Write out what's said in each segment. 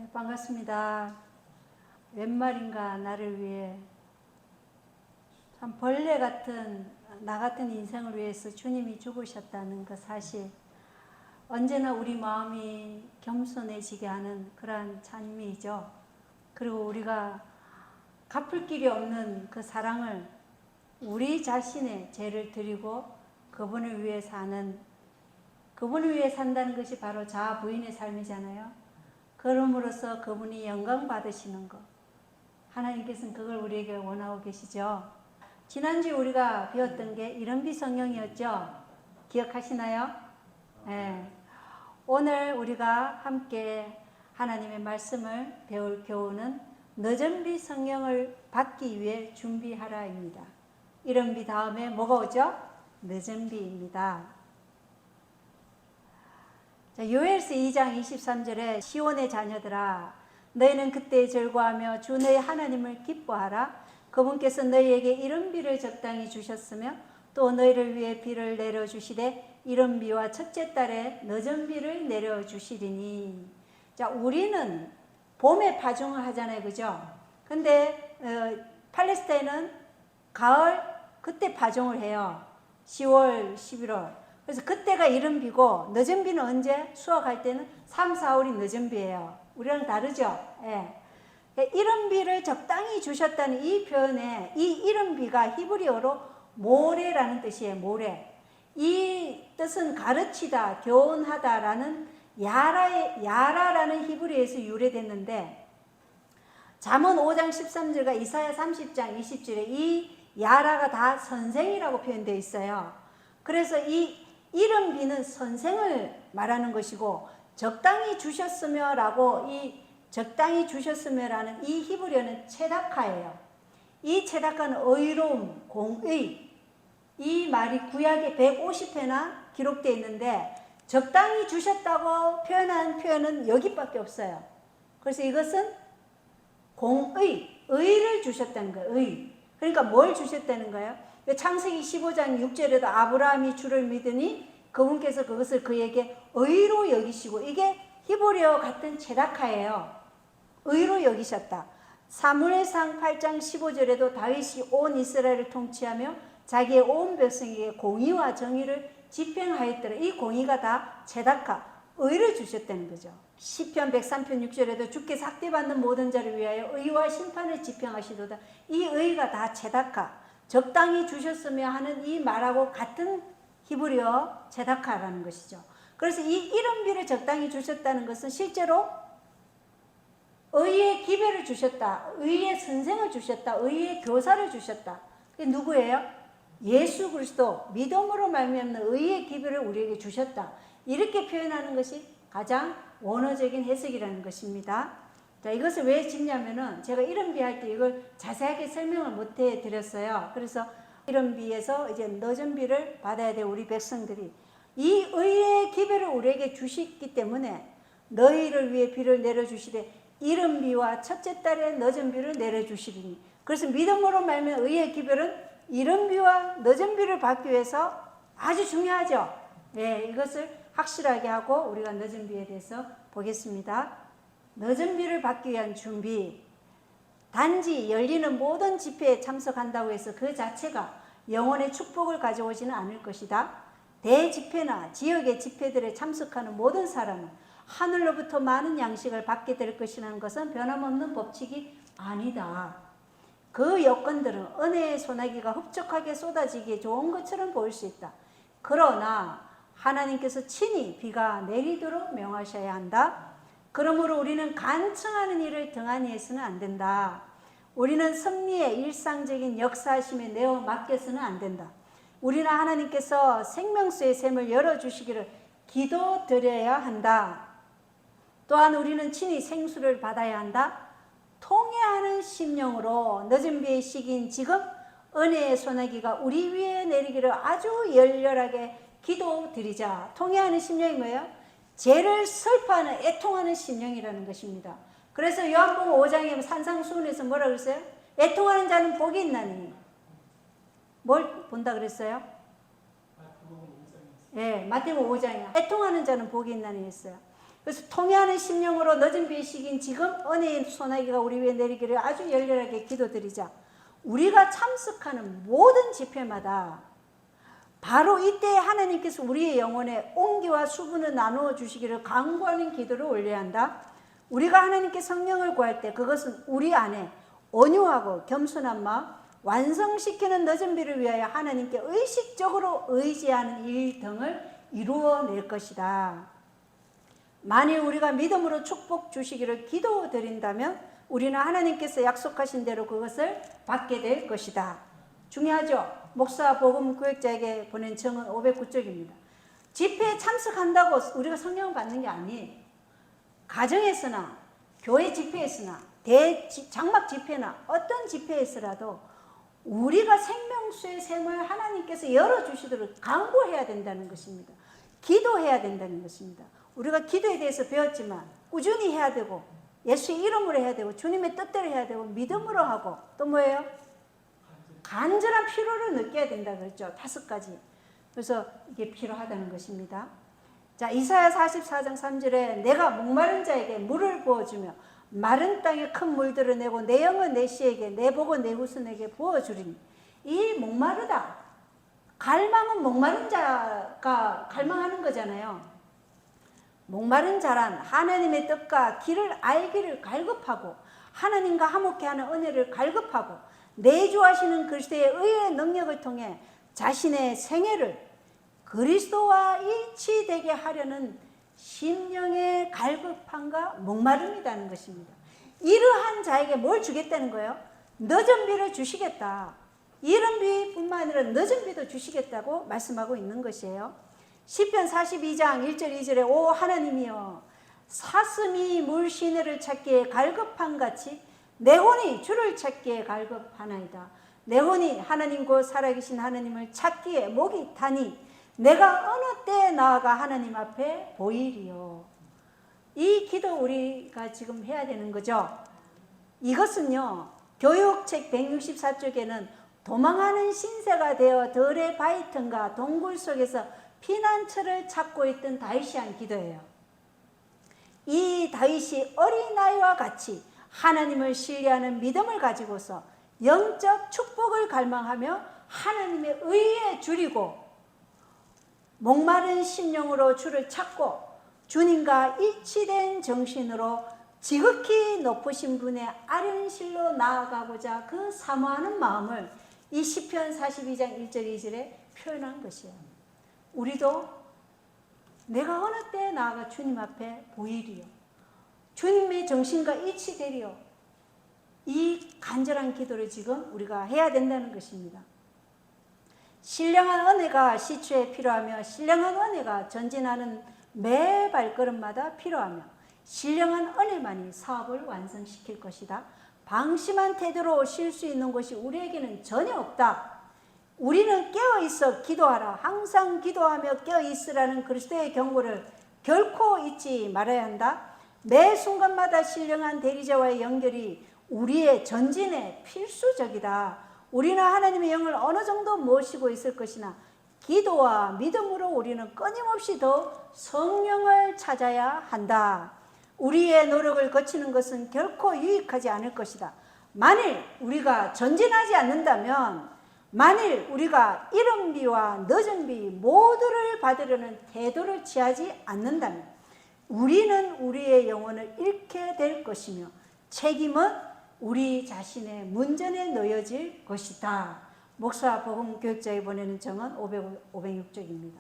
네, 반갑습니다. 웬 말인가 나를 위해 참 벌레 같은 나 같은 인생을 위해서 주님이 죽으셨다는 그 사실, 언제나 우리 마음이 겸손해지게 하는 그러한 찬미이죠. 그리고 우리가 갚을 길이 없는 그 사랑을 우리 자신의 죄를 드리고 그분을 위해 산다는 것이 바로 자아 부인의 삶이잖아요. 그럼으로써 그분이 영광 받으시는 것, 하나님께서는 그걸 우리에게 원하고 계시죠. 지난주에 우리가 배웠던 게 이른비 성경이었죠. 기억하시나요? 네. 오늘 우리가 함께 하나님의 말씀을 배울 교훈은 늦은비 성령을 받기 위해 준비하라입니다. 이른비 다음에 뭐가 오죠? 늦은비입니다. 요엘서 2장 23절에 시온의 자녀들아, 너희는 그때 즐거워하며 주 너희 하나님을 기뻐하라. 그분께서 너희에게 이른 비를 적당히 주셨으며 또 너희를 위해 비를 내려주시되 이른 비와 첫째 달에 늦은 비를 내려주시리니. 자, 우리는 봄에 파종을 하잖아요, 그죠? 근데 팔레스타인은 가을 그때 파종을 해요. 10월, 11월. 그래서 그때가 이른 비고 늦은 비는 언제? 수확할 때는 3, 4월이 늦은 비예요. 우리랑 다르죠? 예. 이른 비를 적당히 주셨다는 이 표현에 이 이른 비가 히브리어로 모레라는 뜻이에요. 모레. 이 뜻은 가르치다, 교훈하다라는 야라라는 히브리어에서 유래됐는데, 잠언 5장 13절과 이사야 30장 20절에 이 야라가 다 선생이라고 표현되어 있어요. 그래서 이 이른 비는 선생을 말하는 것이고, 적당히 주셨으며 라고 이 적당히 주셨으며라는 이 히브리어는 체다카예요. 이 체다카는 의로움, 공의, 이 말이 구약에 150회나 기록되어 있는데 적당히 주셨다고 표현한 표현은 여기밖에 없어요. 그래서 이것은 공의, 의를 주셨다는 거예요. 의. 그러니까 뭘 주셨다는 거예요? 창세기 15장 6절에도 아브라함이 주를 믿으니 그분께서 그것을 그에게 의로 여기시고, 이게 히브리어 같은 체다카예요. 의로 여기셨다. 사무엘상 8장 15절에도 다윗이 온 이스라엘을 통치하며 자기의 온 백성에게 공의와 정의를 집행하였더라. 이 공의가 다 체다카, 의를 주셨다는 거죠. 시편 103편 6절에도 주께서 학대받는 모든 자를 위하여 의와 심판을 집행하시도다. 이 의가 다 체다카, 적당히 주셨으며 하는 이 말하고 같은 히브리어 체다카라는 것이죠. 그래서 이 이른 비를 적당히 주셨다는 것은 실제로 의의 기별을 주셨다, 의의 선생을 주셨다, 의의 교사를 주셨다. 그게 누구예요? 예수 그리스도, 믿음으로 말미암는 의의 기별을 우리에게 주셨다. 이렇게 표현하는 것이 가장 원어적인 해석이라는 것입니다. 자, 이것을 왜 짚냐면은 제가 이른 비 할 때 이걸 자세하게 설명을 못 해 드렸어요. 그래서 이른 비에서 이제 늦은 비를 받아야 될 우리 백성들이 이 의의 기별을 우리에게 주시기 때문에 너희를 위해 비를 내려주시되 이른 비와 첫째 달에 늦은 비를 내려주시리니. 그래서 믿음으로 말면 의의 기별은 이른 비와 늦은 비를 받기 위해서 아주 중요하죠. 네, 이것을 확실하게 하고 우리가 늦은 비에 대해서 보겠습니다. 늦은 비를 받기 위한 준비. 단지 열리는 모든 집회에 참석한다고 해서 그 자체가 영혼의 축복을 가져오지는 않을 것이다. 대집회나 지역의 집회들에 참석하는 모든 사람은 하늘로부터 많은 양식을 받게 될 것이라는 것은 변함없는 법칙이 아니다. 그 여건들은 은혜의 소나기가 흡족하게 쏟아지기에 좋은 것처럼 보일 수 있다. 그러나 하나님께서 친히 비가 내리도록 명하셔야 한다. 그러므로 우리는 간청하는 일을 등한히 해서는 안 된다. 우리는 섭리의 일상적인 역사하심에 내어 맡겨서는 안 된다. 우리는 하나님께서 생명수의 샘을 열어주시기를 기도드려야 한다. 또한 우리는 친히 생수를 받아야 한다. 통회하는 심령으로 늦은 비의 시기인 지금 은혜의 소나기가 우리 위에 내리기를 아주 열렬하게 기도드리자. 통회하는 심령이 뭐예요? 죄를 슬퍼하는 애통하는 심령이라는 것입니다. 그래서 요한복음 5장에 산상수훈에서 뭐라 그랬어요? 애통하는 자는 복이 있나니. 뭘 본다 그랬어요? 예, 마태복음 5장이요. 애통하는 자는 복이 있나니 했어요. 그래서 통회하는 심령으로 늦은 비의 시기인 지금 은혜의 소나기가 우리 위에 내리기를 아주 열렬하게 기도드리자. 우리가 참석하는 모든 집회마다 바로 이때 하나님께서 우리의 영혼에 온기와 수분을 나누어 주시기를 간구하는 기도를 올려야 한다. 우리가 하나님께 성령을 구할 때 그것은 우리 안에 온유하고 겸손한 마음, 완성시키는 늦은 비를 위하여 하나님께 의식적으로 의지하는 일 등을 이루어낼 것이다. 만일 우리가 믿음으로 축복 주시기를 기도드린다면 우리는 하나님께서 약속하신 대로 그것을 받게 될 것이다. 중요하죠? 목사 복음 교육자에게 보낸 정은 509쪽입니다. 집회에 참석한다고 우리가 성령을 받는 게 아니에요. 가정에서나 교회 집회에서나 장막 집회나 어떤 집회에서라도 우리가 생명수의 샘을 하나님께서 열어주시도록 간구해야 된다는 것입니다. 기도해야 된다는 것입니다. 우리가 기도에 대해서 배웠지만 꾸준히 해야 되고 예수의 이름으로 해야 되고 주님의 뜻대로 해야 되고 믿음으로 하고 또 뭐예요? 간절한 필요를 느껴야 된다 그랬죠. 5가지. 그래서 이게 필요하다는 것입니다. 자, 이사야 44장 3절에 내가 목마른 자에게 물을 부어주며 마른 땅에 큰 물들을 내고 내 영은 내 씨에게 내 복은 내 후손에게 부어주리니. 이 목마르다. 갈망은 목마른 자가 갈망하는 거잖아요. 목마른 자란 하나님의 뜻과 길을 알기를 갈급하고 하나님과 화목해하는 은혜를 갈급하고 내주하시는 그리스도의 의의 능력을 통해 자신의 생애를 그리스도와 일치되게 하려는 심령의 갈급함과 목마름이라는 것입니다. 이러한 자에게 뭘 주겠다는 거예요? 늦은 비를 주시겠다. 이른 비뿐만 아니라 늦은 비도 주시겠다고 말씀하고 있는 것이에요. 시편 42장 1절 2절에 오 하나님이여 사슴이 물 시내를 찾기에 갈급한 같이 내 혼이 주를 찾기에 갈급하나이다. 내 혼이 하나님 곧 살아계신 하나님을 찾기에 목이 타니 내가 어느 때에 나아가 하나님 앞에 보이리요. 이 기도 우리가 지금 해야 되는 거죠. 이것은요 교육책 164쪽에는 도망하는 신세가 되어 들의 바위 틈과 동굴 속에서 피난처를 찾고 있던 다윗이 한 기도예요. 이 다윗이 어린아이와 같이 하나님을 신뢰하는 믿음을 가지고서 영적 축복을 갈망하며 하나님의 의에 줄이고 목마른 심령으로 주를 찾고 주님과 일치된 정신으로 지극히 높으신 분의 아련실로 나아가고자 그 사모하는 마음을 이 시편 42장 1절 2절에 표현한 것이에요. 우리도 내가 어느 때에 나아가 주님 앞에 보이리요. 주님의 정신과 일치되리요. 이 간절한 기도를 지금 우리가 해야 된다는 것입니다. 신령한 은혜가 시초에 필요하며 신령한 은혜가 전진하는 매 발걸음마다 필요하며 신령한 은혜만이 사업을 완성시킬 것이다. 방심한 태도로 쉴 수 있는 것이 우리에게는 전혀 없다. 우리는 깨어있어 기도하라. 항상 기도하며 깨어있으라는 그리스도의 경고를 결코 잊지 말아야 한다. 매 순간마다 신령한 대리자와의 연결이 우리의 전진에 필수적이다. 우리는 하나님의 영을 어느 정도 모시고 있을 것이나 기도와 믿음으로 우리는 끊임없이 더 성령을 찾아야 한다. 우리의 노력을 거치는 것은 결코 유익하지 않을 것이다. 만일 우리가 전진하지 않는다면, 만일 우리가 이른 비와 늦은 비 모두를 받으려는 태도를 취하지 않는다면 우리는 우리의 영혼을 잃게 될 것이며 책임은 우리 자신의 문전에 놓여질 것이다. 목사 복음 교육자에 보내는 정은 506쪽입니다.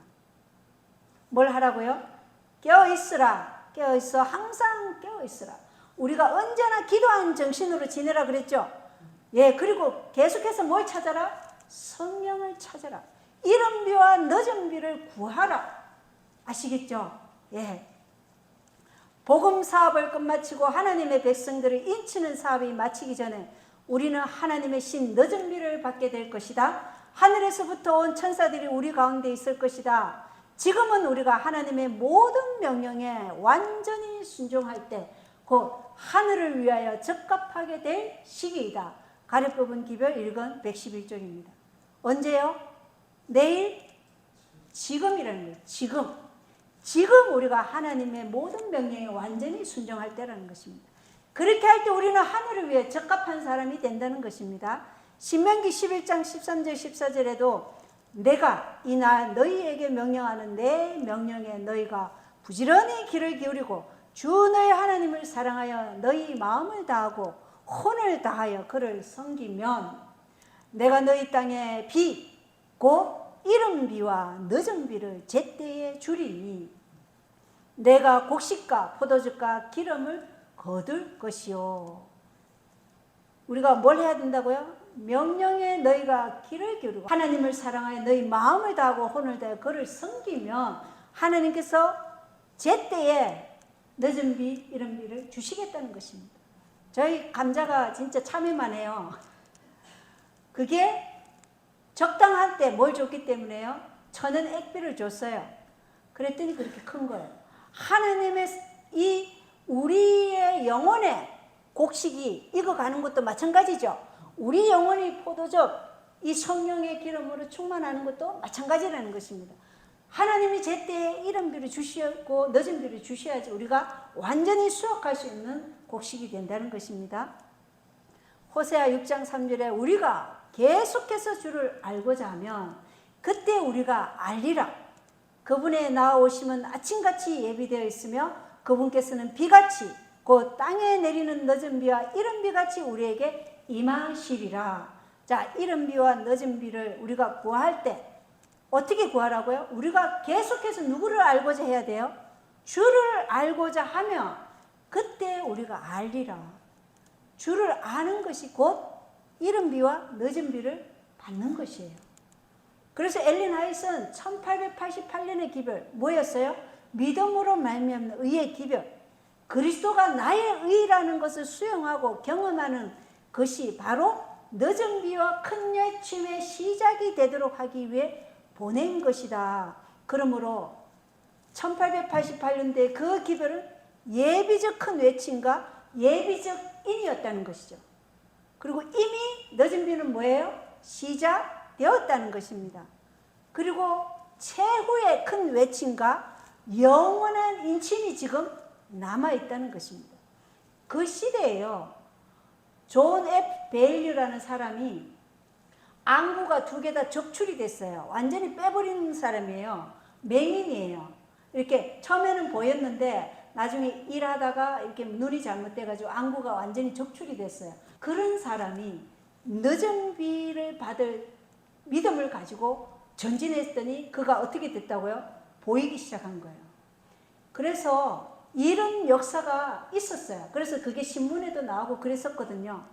뭘 하라고요? 깨어있으라. 깨어있어. 항상 깨어있으라. 우리가 언제나 기도하는 정신으로 지내라 그랬죠. 예, 그리고 계속해서 뭘 찾아라? 성령을 찾아라. 이른 비와 늦은 비를 구하라. 아시겠죠? 예. 복음 사업을 끝마치고 하나님의 백성들을 인치는 사업이 마치기 전에 우리는 하나님의 신 늦은 비를 받게 될 것이다. 하늘에서부터 온 천사들이 우리 가운데 있을 것이다. 지금은 우리가 하나님의 모든 명령에 완전히 순종할 때 곧 하늘을 위하여 적합하게 될 시기이다. 가려뽑은 기별 1권 111쪽입니다. 언제요? 내일? 지금이라는 거예요. 지금. 지금 우리가 하나님의 모든 명령에 완전히 순종할 때라는 것입니다. 그렇게 할 때 우리는 하늘을 위해 적합한 사람이 된다는 것입니다. 신명기 11장 13절 14절에도 내가 이날 너희에게 명령하는 내 명령에 너희가 부지런히 귀를 기울이고 주 너희 하나님을 사랑하여 너희 마음을 다하고 혼을 다하여 그를 섬기면 내가 너희 땅에 비 곧 이른 비와 늦은 비를 제때에 주리니 내가 곡식과 포도즙과 기름을 거둘 것이요. 우리가 뭘 해야 된다고요? 명령에 너희가 귀를 기울이고 하나님을 사랑하여 너희 마음을 다하고 혼을 다하여 그를 섬기면 하나님께서 제때에 늦은 비, 이른 비를 주시겠다는 것입니다. 저희 감자가 진짜 참외만 해요. 그게 적당한 때 뭘 줬기 때문에요? 천연 액비를 줬어요. 그랬더니 그렇게 큰 거예요. 하나님의 이 우리의 영혼의 곡식이 익어가는 것도 마찬가지죠. 우리 영혼이 포도즙, 이 성령의 기름으로 충만하는 것도 마찬가지라는 것입니다. 하나님이 제때에 이른 비를 주시고 늦은 비를 주셔야지 우리가 완전히 수확할 수 있는 곡식이 된다는 것입니다. 호세아 6장 3절에 우리가 계속해서 주를 알고자 하면 그때 우리가 알리라. 그분의 나아오심은 아침같이 예비되어 있으며 그분께서는 비같이 곧 땅에 내리는 늦은 비와 이른 비같이 우리에게 임하시리라. 자, 이른 비와 늦은 비를 우리가 구할 때 어떻게 구하라고요? 우리가 계속해서 누구를 알고자 해야 돼요? 주를 알고자 하면 그때 우리가 알리라. 주를 아는 것이 곧 이른 비와 늦은 비를 받는 것이에요. 그래서 엘린 화이트는 1888년의 기별 뭐였어요? 믿음으로 말미암는 의의 기별. 그리스도가 나의 의라는 것을 수용하고 경험하는 것이 바로 늦은 비와 큰 외침의 시작이 되도록 하기 위해 보낸 것이다. 그러므로 1888년대 그 기별은 예비적 큰 외침과 예비적 인이었다는 것이죠. 그리고 이미 늦은 비는 뭐예요? 시작되었다는 것입니다. 그리고 최후의 큰 외침과 영원한 인침이 지금 남아있다는 것입니다. 그 시대에요. 존 F. 베일리라는 사람이 안구가 2개 다 적출이 됐어요. 완전히 빼버리는 사람이에요. 맹인이에요. 이렇게 처음에는 보였는데 나중에 일하다가 이렇게 눈이 잘못돼가지고 안구가 완전히 적출이 됐어요. 그런 사람이 늦은 비를 받을 믿음을 가지고 전진했더니 그가 어떻게 됐다고요? 보이기 시작한 거예요. 그래서 이런 역사가 있었어요. 그래서 그게 신문에도 나오고 그랬었거든요.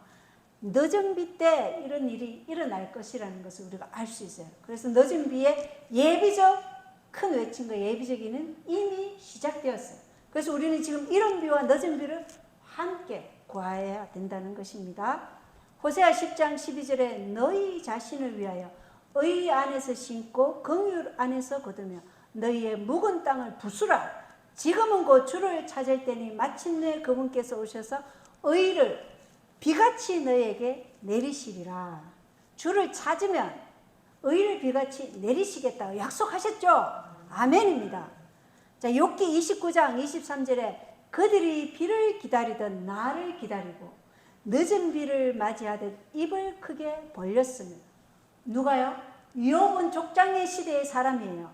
늦은 비 때 이런 일이 일어날 것이라는 것을 우리가 알 수 있어요. 그래서 늦은 비에 예비적 큰 외침과 예비적인은 이미 시작되었어요. 그래서 우리는 지금 이른 비와 늦은 비를 함께 구해야 된다는 것입니다. 호세아 10장 12절에 너희 자신을 위하여 의 안에서 심고 긍휼 안에서 거두며 너희의 묵은 땅을 부수라. 지금은 곧 주를 찾을 때니 마침내 그분께서 오셔서 의를 비같이 너희에게 내리시리라. 주를 찾으면 의를 비같이 내리시겠다고 약속하셨죠? 아멘입니다. 자, 욥기 29장 23절에 그들이 비를 기다리듯 나를 기다리고 늦은 비를 맞이하듯 입을 크게 벌렸으며. 누가요? 욥은 족장의 시대의 사람이에요.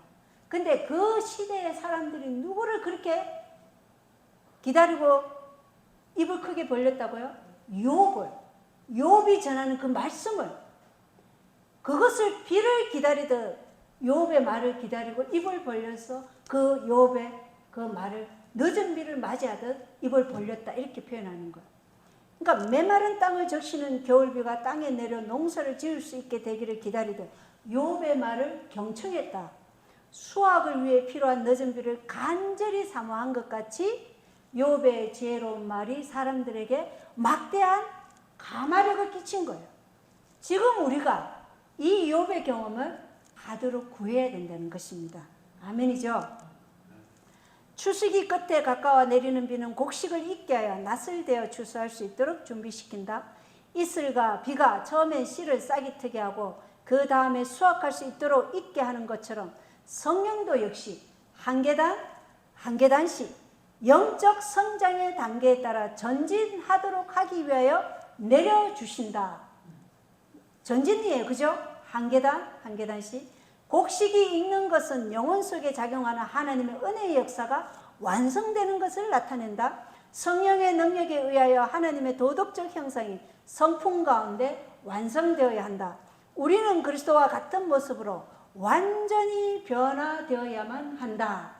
근데 그 시대의 사람들이 누구를 그렇게 기다리고 입을 크게 벌렸다고요? 욥을. 욥이 전하는 그 말씀을, 그것을 비를 기다리듯 욥의 말을 기다리고 입을 벌려서 그 욥의 그 말을 늦은 비를 맞이하듯 입을 벌렸다, 이렇게 표현하는 거예요. 그러니까 메마른 땅을 적시는 겨울비가 땅에 내려 농사를 지을 수 있게 되기를 기다리듯 욥의 말을 경청했다. 수확을 위해 필요한 늦은 비를 간절히 사모한 것 같이 욥의 지혜로운 말이 사람들에게 막대한 감화력을 끼친 거예요. 지금 우리가 이 욥의 경험을 하도록 구해야 된다는 것입니다. 아멘이죠? 추수기 끝에 가까워 내리는 비는 곡식을 익게 하여 낫을 대어 추수할 수 있도록 준비시킨다. 이슬과 비가 처음엔 씨를 싹이 트게 하고 그 다음에 수확할 수 있도록 익게 하는 것처럼 성령도 역시 한 계단 한 계단씩 영적 성장의 단계에 따라 전진하도록 하기 위하여 내려주신다. 전진이에요. 그죠? 한 계단, 한 계단씩. 곡식이 익는 것은 영혼 속에 작용하는 하나님의 은혜의 역사가 완성되는 것을 나타낸다. 성령의 능력에 의하여 하나님의 도덕적 형상이 성품 가운데 완성되어야 한다. 우리는 그리스도와 같은 모습으로 완전히 변화되어야만 한다.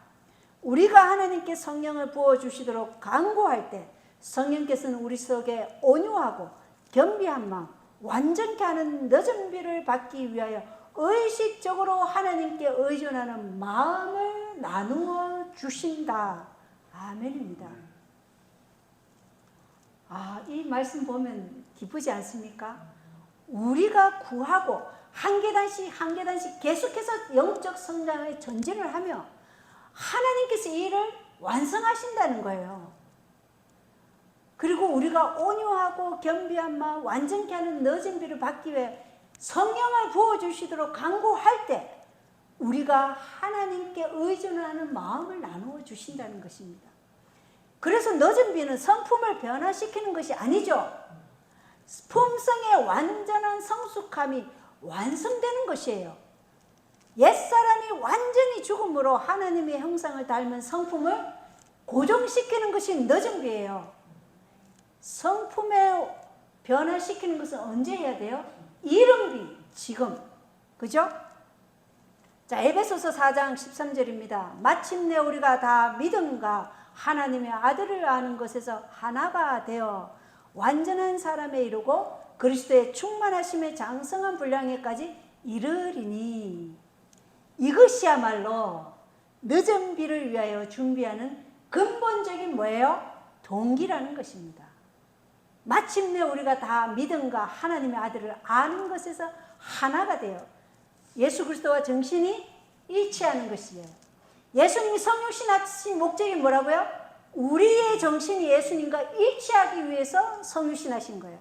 우리가 하나님께 성령을 부어주시도록 간구할 때 성령께서는 우리 속에 온유하고 겸비한 마음, 완전케 하는 늦은 비를 받기 위하여 의식적으로 하나님께 의존하는 마음을 나누어 주신다. 아멘입니다. 이 말씀 보면 기쁘지 않습니까? 우리가 구하고 한 계단씩 한 계단씩 계속해서 영적 성장의 전진을 하며 하나님께서 이 일을 완성하신다는 거예요. 그리고 우리가 온유하고 겸비한 마음, 완전케 하는 늦은 비를 받기 위해 성령을 부어주시도록 간구할 때 우리가 하나님께 의존하는 마음을 나누어 주신다는 것입니다. 그래서 늦은 비는 성품을 변화시키는 것이 아니죠. 품성의 완전한 성숙함이 완성되는 것이에요. 옛사람이 완전히 죽음으로 하나님의 형상을 닮은 성품을 고정시키는 것이 늦은 비예요. 성품에 변화시키는 것은 언제 해야 돼요? 이른 비, 지금. 그죠? 자, 에베소서 4장 13절입니다. 마침내 우리가 다 믿음과 하나님의 아들을 아는 것에서 하나가 되어 완전한 사람에 이르고 그리스도의 충만하심의 장성한 분량에까지 이르리니. 이것이야말로 늦은 비를 위하여 준비하는 근본적인 뭐예요? 동기라는 것입니다. 마침내 우리가 다 믿음과 하나님의 아들을 아는 것에서 하나가 돼요. 예수 그리스도와 정신이 일치하는 것이에요. 예수님이 성육신 하신 목적이 뭐라고요? 우리의 정신이 예수님과 일치하기 위해서 성육신 하신 거예요.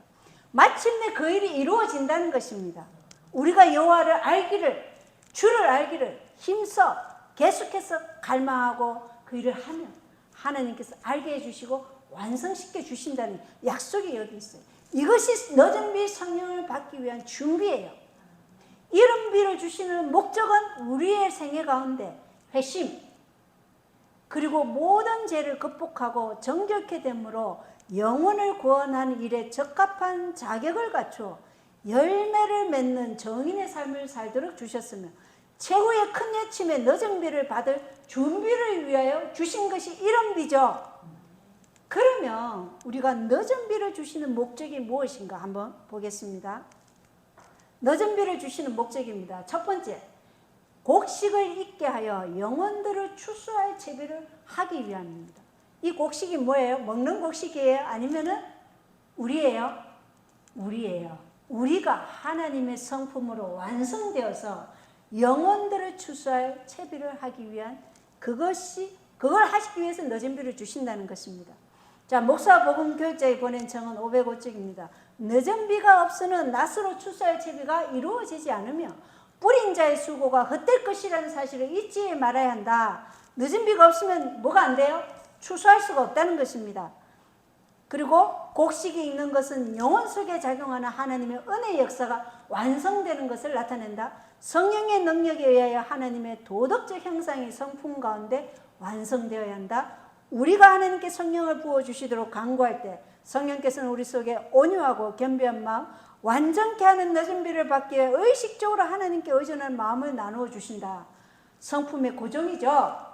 마침내 그 일이 이루어진다는 것입니다. 우리가 여호와를 알기를, 주를 알기를 힘써 계속해서 갈망하고 그 일을 하면 하나님께서 알게 해주시고 완성시켜 주신다는 약속이 여기 있어요. 이것이 늦은 비 성령을 받기 위한 준비예요. 이른 비를 주시는 목적은 우리의 생애 가운데 회심, 그리고 모든 죄를 극복하고 정결케 됨으로 영혼을 구원하는 일에 적합한 자격을 갖추어 열매를 맺는 정인의 삶을 살도록 주셨으며 최후의 큰 예침의 늦은 비를 받을 준비를 위하여 주신 것이 이른 비죠. 그러면 우리가 늦은 비를 주시는 목적이 무엇인가 한번 보겠습니다. 늦은 비를 주시는 목적입니다. 첫 번째, 곡식을 익게 하여 영혼들을 추수할 채비를 하기 위함입니다. 이 곡식이 뭐예요? 먹는 곡식이에요? 아니면은 우리예요? 우리예요. 우리가 하나님의 성품으로 완성되어서 영혼들을 추수할 채비를 하기 위한 그걸 하시기 위해서 늦은 비를 주신다는 것입니다. 자, 목사 복음 교육자에 보낸 청은 505쪽입니다. 늦은 비가 없으면 낫으로 추수할 채비가 이루어지지 않으며 뿌린 자의 수고가 헛될 것이라는 사실을 잊지 말아야 한다. 늦은 비가 없으면 뭐가 안 돼요? 추수할 수가 없다는 것입니다. 그리고 곡식이 익는 것은 영혼 속에 작용하는 하나님의 은혜의 역사가 완성되는 것을 나타낸다. 성령의 능력에 의하여 하나님의 도덕적 형상이 성품 가운데 완성되어야 한다. 우리가 하나님께 성령을 부어주시도록 간구할 때 성령께서는 우리 속에 온유하고 겸비한 마음, 완전케 하는 늦은 비를 받기 위해 의식적으로 하나님께 의존하는 마음을 나누어 주신다. 성품의 고정이죠.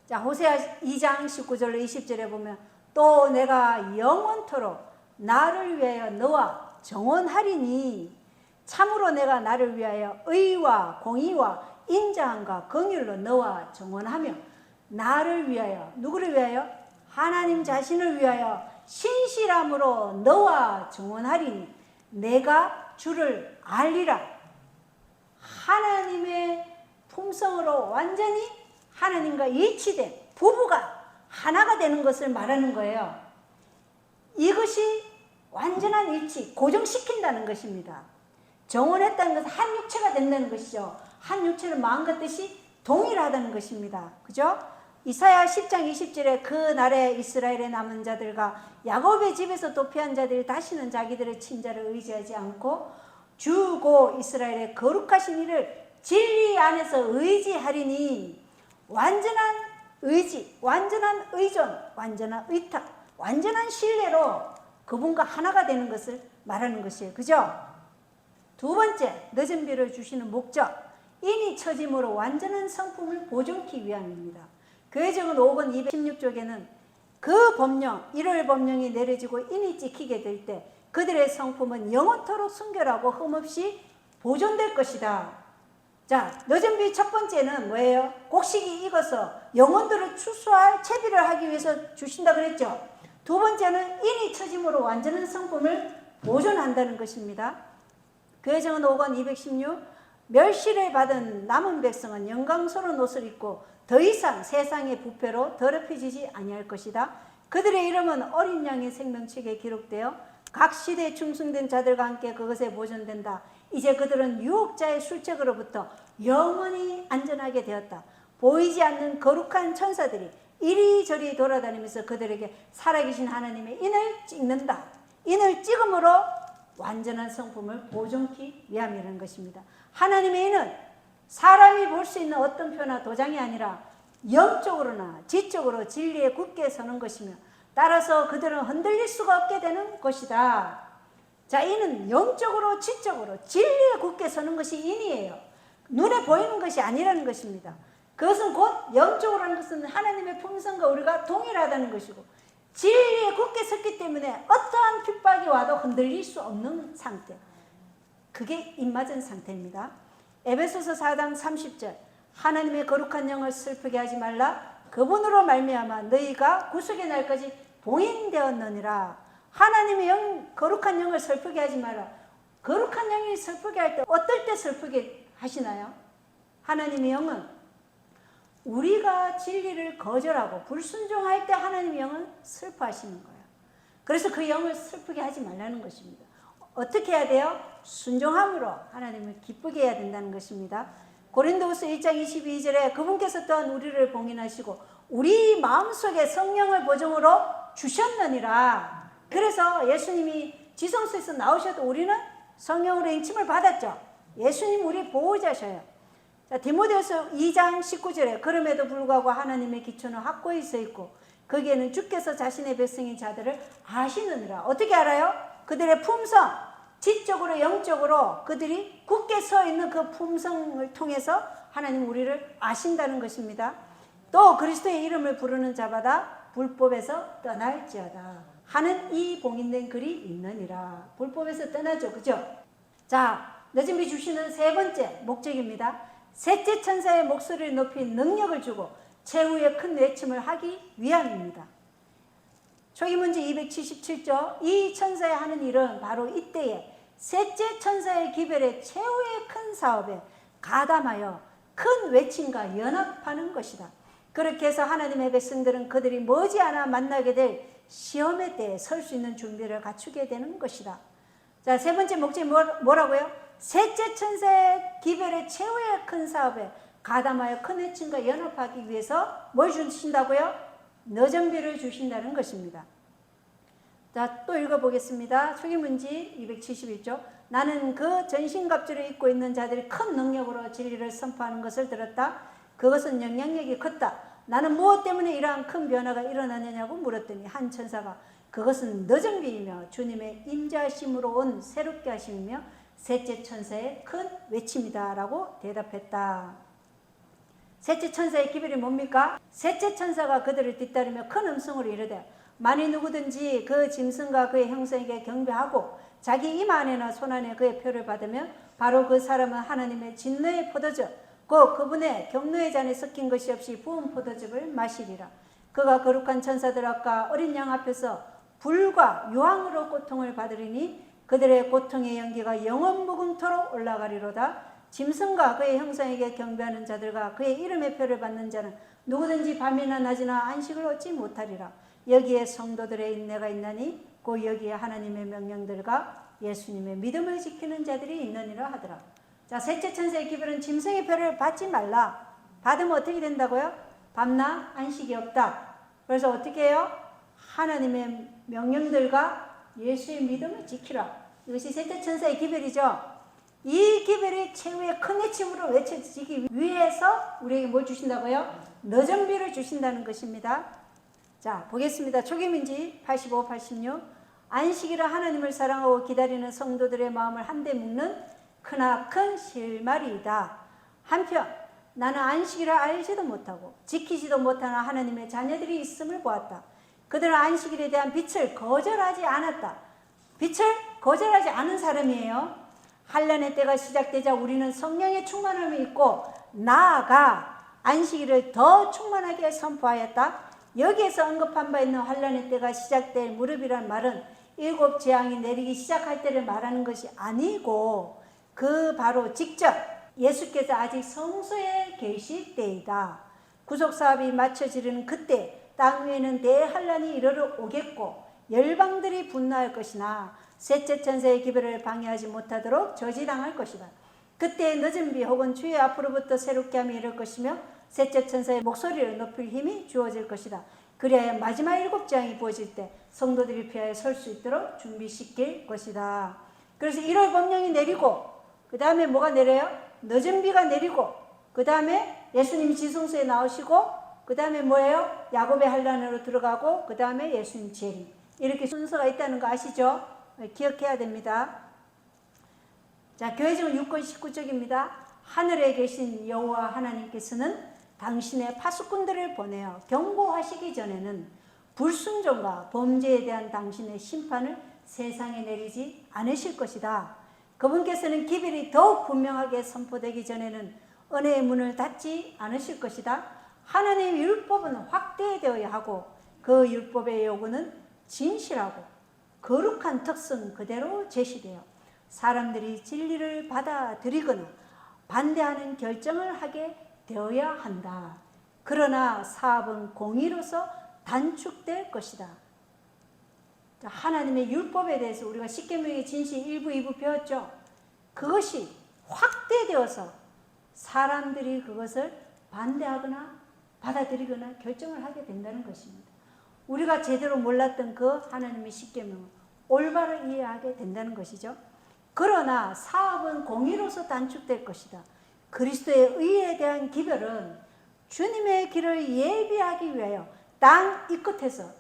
자, 호세아 2장 19절로 20절에 보면 또 내가 영원토록 나를 위하여 너와 정원하리니 참으로 내가 나를 위하여 의와 공의와 인자함과 긍휼로 너와 정원하며 나를 위하여, 누구를 위하여? 하나님 자신을 위하여 신실함으로 너와 정원하리니 내가 주를 알리라. 하나님의 품성으로 완전히 하나님과 일치된 부부가 하나가 되는 것을 말하는 거예요. 이것이 완전한 일치, 고정시킨다는 것입니다. 정원했다는 것은 한 육체가 된다는 것이죠. 한 육체는 마음과 뜻이 동일하다는 것입니다. 그죠? 이사야 10장 20절에 그 날에 이스라엘의 남은 자들과 야곱의 집에서 도피한 자들이 다시는 자기들의 친자를 의지하지 않고 주고 이스라엘의 거룩하신 이를 진리 안에서 의지하리니 완전한 의지, 완전한 의존, 완전한 의탁, 완전한 신뢰로 그분과 하나가 되는 것을 말하는 것이에요. 그죠? 두 번째, 늦은 비를 주시는 목적, 인이 처짐으로 완전한 성품을 보존하기 위함입니다. 교회적은 5권 216쪽에는 그 법령, 1월 법령이 내려지고 인이 찍히게 될 때 그들의 성품은 영원토록 순결하고 흠없이 보존될 것이다. 자, 늦은 비 첫 번째는 뭐예요? 곡식이 익어서 영혼들을 추수할 채비를 하기 위해서 주신다 그랬죠. 두 번째는 인이 처짐으로 완전한 성품을 보존한다는 것입니다. 교회정은 5권 216 멸시를 받은 남은 백성은 영광스러운 옷을 입고 더 이상 세상의 부패로 더럽혀지지 아니할 것이다. 그들의 이름은 어린 양의 생명책에 기록되어 각 시대에 충성된 자들과 함께 그것에 보존된다. 이제 그들은 유혹자의 술책으로부터 영원히 안전하게 되었다. 보이지 않는 거룩한 천사들이 이리저리 돌아다니면서 그들에게 살아계신 하나님의 인을 찍는다. 인을 찍음으로 완전한 성품을 보존하기 위함이라는 것입니다. 하나님의 인은 사람이 볼 수 있는 어떤 표나 도장이 아니라 영적으로나 지적으로 진리에 굳게 서는 것이며 따라서 그들은 흔들릴 수가 없게 되는 것이다. 자, 인은 영적으로 지적으로 진리에 굳게 서는 것이 인이에요. 눈에 보이는 것이 아니라는 것입니다. 그것은 곧 영적으로 하는 것은 하나님의 품성과 우리가 동일하다는 것이고 진리에 굳게 섰기 때문에 어떠한 핍박이 와도 흔들릴 수 없는 상태, 그게 인맞은 상태입니다. 에베소서 4장 30절 하나님의 거룩한 영을 슬프게 하지 말라. 그분으로 말미암아 너희가 구속의 날까지 봉인되었느니라. 하나님의 영, 거룩한 영을 슬프게 하지 마라. 거룩한 영이 슬프게 할 때 어떨 때 슬프게 하시나요? 하나님의 영은 우리가 진리를 거절하고 불순종할 때 하나님의 영은 슬퍼하시는 거예요. 그래서 그 영을 슬프게 하지 말라는 것입니다. 어떻게 해야 돼요? 순종함으로 하나님을 기쁘게 해야 된다는 것입니다. 고린도후서 1장 22절에 그분께서 또한 우리를 봉인하시고 우리 마음속에 성령을 보증으로 주셨느니라. 그래서 예수님이 지성소에서 나오셔도 우리는 성령으로 인침을 받았죠. 예수님 우리 보호자셔요. 자, 디모데후서 2장 19절에 그럼에도 불구하고 하나님의 기초는 확고히 서 있고 거기에는 주께서 자신의 백성인 자들을 아시느니라. 어떻게 알아요? 그들의 품성, 지적으로 영적으로 그들이 굳게 서 있는 그 품성을 통해서 하나님 우리를 아신다는 것입니다. 또 그리스도의 이름을 부르는 자마다 불법에서 떠날지어다 하는 이 봉인된 글이 있느니라. 불법에서 떠나죠. 그죠? 자, 늦은 비 주시는 세 번째 목적입니다. 셋째 천사의 목소리를 높이 능력을 주고 최후의 큰 외침을 하기 위함입니다. 초기문제 277조 이 천사의 하는 일은 바로 이때에 셋째 천사의 기별의 최후의 큰 사업에 가담하여 큰 외침과 연합하는 것이다. 그렇게 해서 하나님의 백성들은 그들이 머지않아 만나게 될 시험의 때에 설 수 있는 준비를 갖추게 되는 것이다. 자, 세 번째 목적이 뭐라고요? 셋째 천사의 기별의 최후의 큰 사업에 가담하여 큰 외침과 연합하기 위해서 뭘 주신다고요? 늦은 비를 주신다는 것입니다. 자, 또 읽어보겠습니다. 초기문지 271조 나는 그 전신갑주를 입고 있는 자들이 큰 능력으로 진리를 선포하는 것을 들었다. 그것은 영향력이 컸다. 나는 무엇 때문에 이러한 큰 변화가 일어나느냐고 물었더니 한 천사가 그것은 늦은 비이며 주님의 임자심으로 온 새롭게 하심이며 셋째 천사의 큰 외침이다 라고 대답했다. 셋째 천사의 기별이 뭡니까? 셋째 천사가 그들을 뒤따르며 큰 음성으로 이르되 만일 누구든지 그 짐승과 그의 형상에게 경배하고 자기 이마 안에나 손 안에 그의 표를 받으면 바로 그 사람은 하나님의 진노의 포도즙 곧 그분의 경노의 잔에 섞인 것이 없이 부은 포도즙을 마시리라. 그가 거룩한 천사들 앞과 어린 양 앞에서 불과 유황으로 고통을 받으리니 그들의 고통의 연기가 영원 무궁토록 올라가리로다. 짐승과 그의 형상에게 경배하는 자들과 그의 이름의 표를 받는 자는 누구든지 밤이나 낮이나 안식을 얻지 못하리라. 여기에 성도들의 인내가 있나니 곧 여기에 하나님의 명령들과 예수님의 믿음을 지키는 자들이 있느니라 하더라. 자, 셋째 천사의 기별은 짐승의 표를 받지 말라. 받으면 어떻게 된다고요? 밤낮 안식이 없다. 그래서 어떻게 해요? 하나님의 명령들과 예수의 믿음을 지키라. 이것이 셋째 천사의 기별이죠. 이 기별이 최후의 큰 외침으로 외쳐지기 위해서 우리에게 뭘 주신다고요? 너전비를 주신다는 것입니다. 자, 보겠습니다. 초기민지 85, 86. 안식이라 하나님을 사랑하고 기다리는 성도들의 마음을 한데 묶는 크나큰 실마리이다. 한편 나는 안식이라 알지도 못하고 지키지도 못하는 하나님의 자녀들이 있음을 보았다. 그들은 안식일에 대한 빛을 거절하지 않았다. 빛을 거절하지 않은 사람이에요. 환난의 때가 시작되자 우리는 성령의 충만함이 있고 나아가 안식일을 더 충만하게 선포하였다. 여기에서 언급한 바 있는 환난의 때가 시작될 무렵이란 말은 7 재앙이 내리기 시작할 때를 말하는 것이 아니고 그 바로 직접 예수께서 아직 성소에 계실 때이다. 구속사업이 마쳐지는 그때 땅 위에는 대환란이 이르러 오겠고 열방들이 분노할 것이나 셋째 천사의 기별을 방해하지 못하도록 저지당할 것이다. 그때 늦은 비 혹은 주의 앞으로부터 새롭게 함이 이를 것이며 셋째 천사의 목소리를 높일 힘이 주어질 것이다. 그래야 마지막 7 재앙이 부어질 때 성도들이 피하여 설 수 있도록 준비시킬 것이다. 그래서 1월 법령이 내리고 그 다음에 뭐가 내려요? 늦은 비가 내리고 그 다음에 예수님 지성소에 나오시고 그 다음에 뭐예요? 야곱의 환란으로 들어가고 그 다음에 예수님 재림. 이렇게 순서가 있다는 거 아시죠? 기억해야 됩니다. 자, 교회증은 6권 19쪽입니다. 하늘에 계신 여호와 하나님께서는 당신의 파수꾼들을 보내어 경고하시기 전에는 불순종과 범죄에 대한 당신의 심판을 세상에 내리지 않으실 것이다. 그분께서는 기별이 더욱 분명하게 선포되기 전에는 은혜의 문을 닫지 않으실 것이다. 하나님의 율법은 확대되어야 하고 그 율법의 요구는 진실하고 거룩한 특성 그대로 제시되어 사람들이 진리를 받아들이거나 반대하는 결정을 하게 되어야 한다. 그러나 사업은 공의로서 단축될 것이다. 하나님의 율법에 대해서 우리가 십계명의 진실 1부, 2부 배웠죠. 그것이 확대되어서 사람들이 그것을 반대하거나 받아들이거나 결정을 하게 된다는 것입니다. 우리가 제대로 몰랐던 그 하나님의 십계명을 올바로 이해하게 된다는 것이죠. 그러나 사업은 공의로서 단축될 것이다. 그리스도의 의에 대한 기별은 주님의 길을 예비하기 위하여 땅 이 끝에서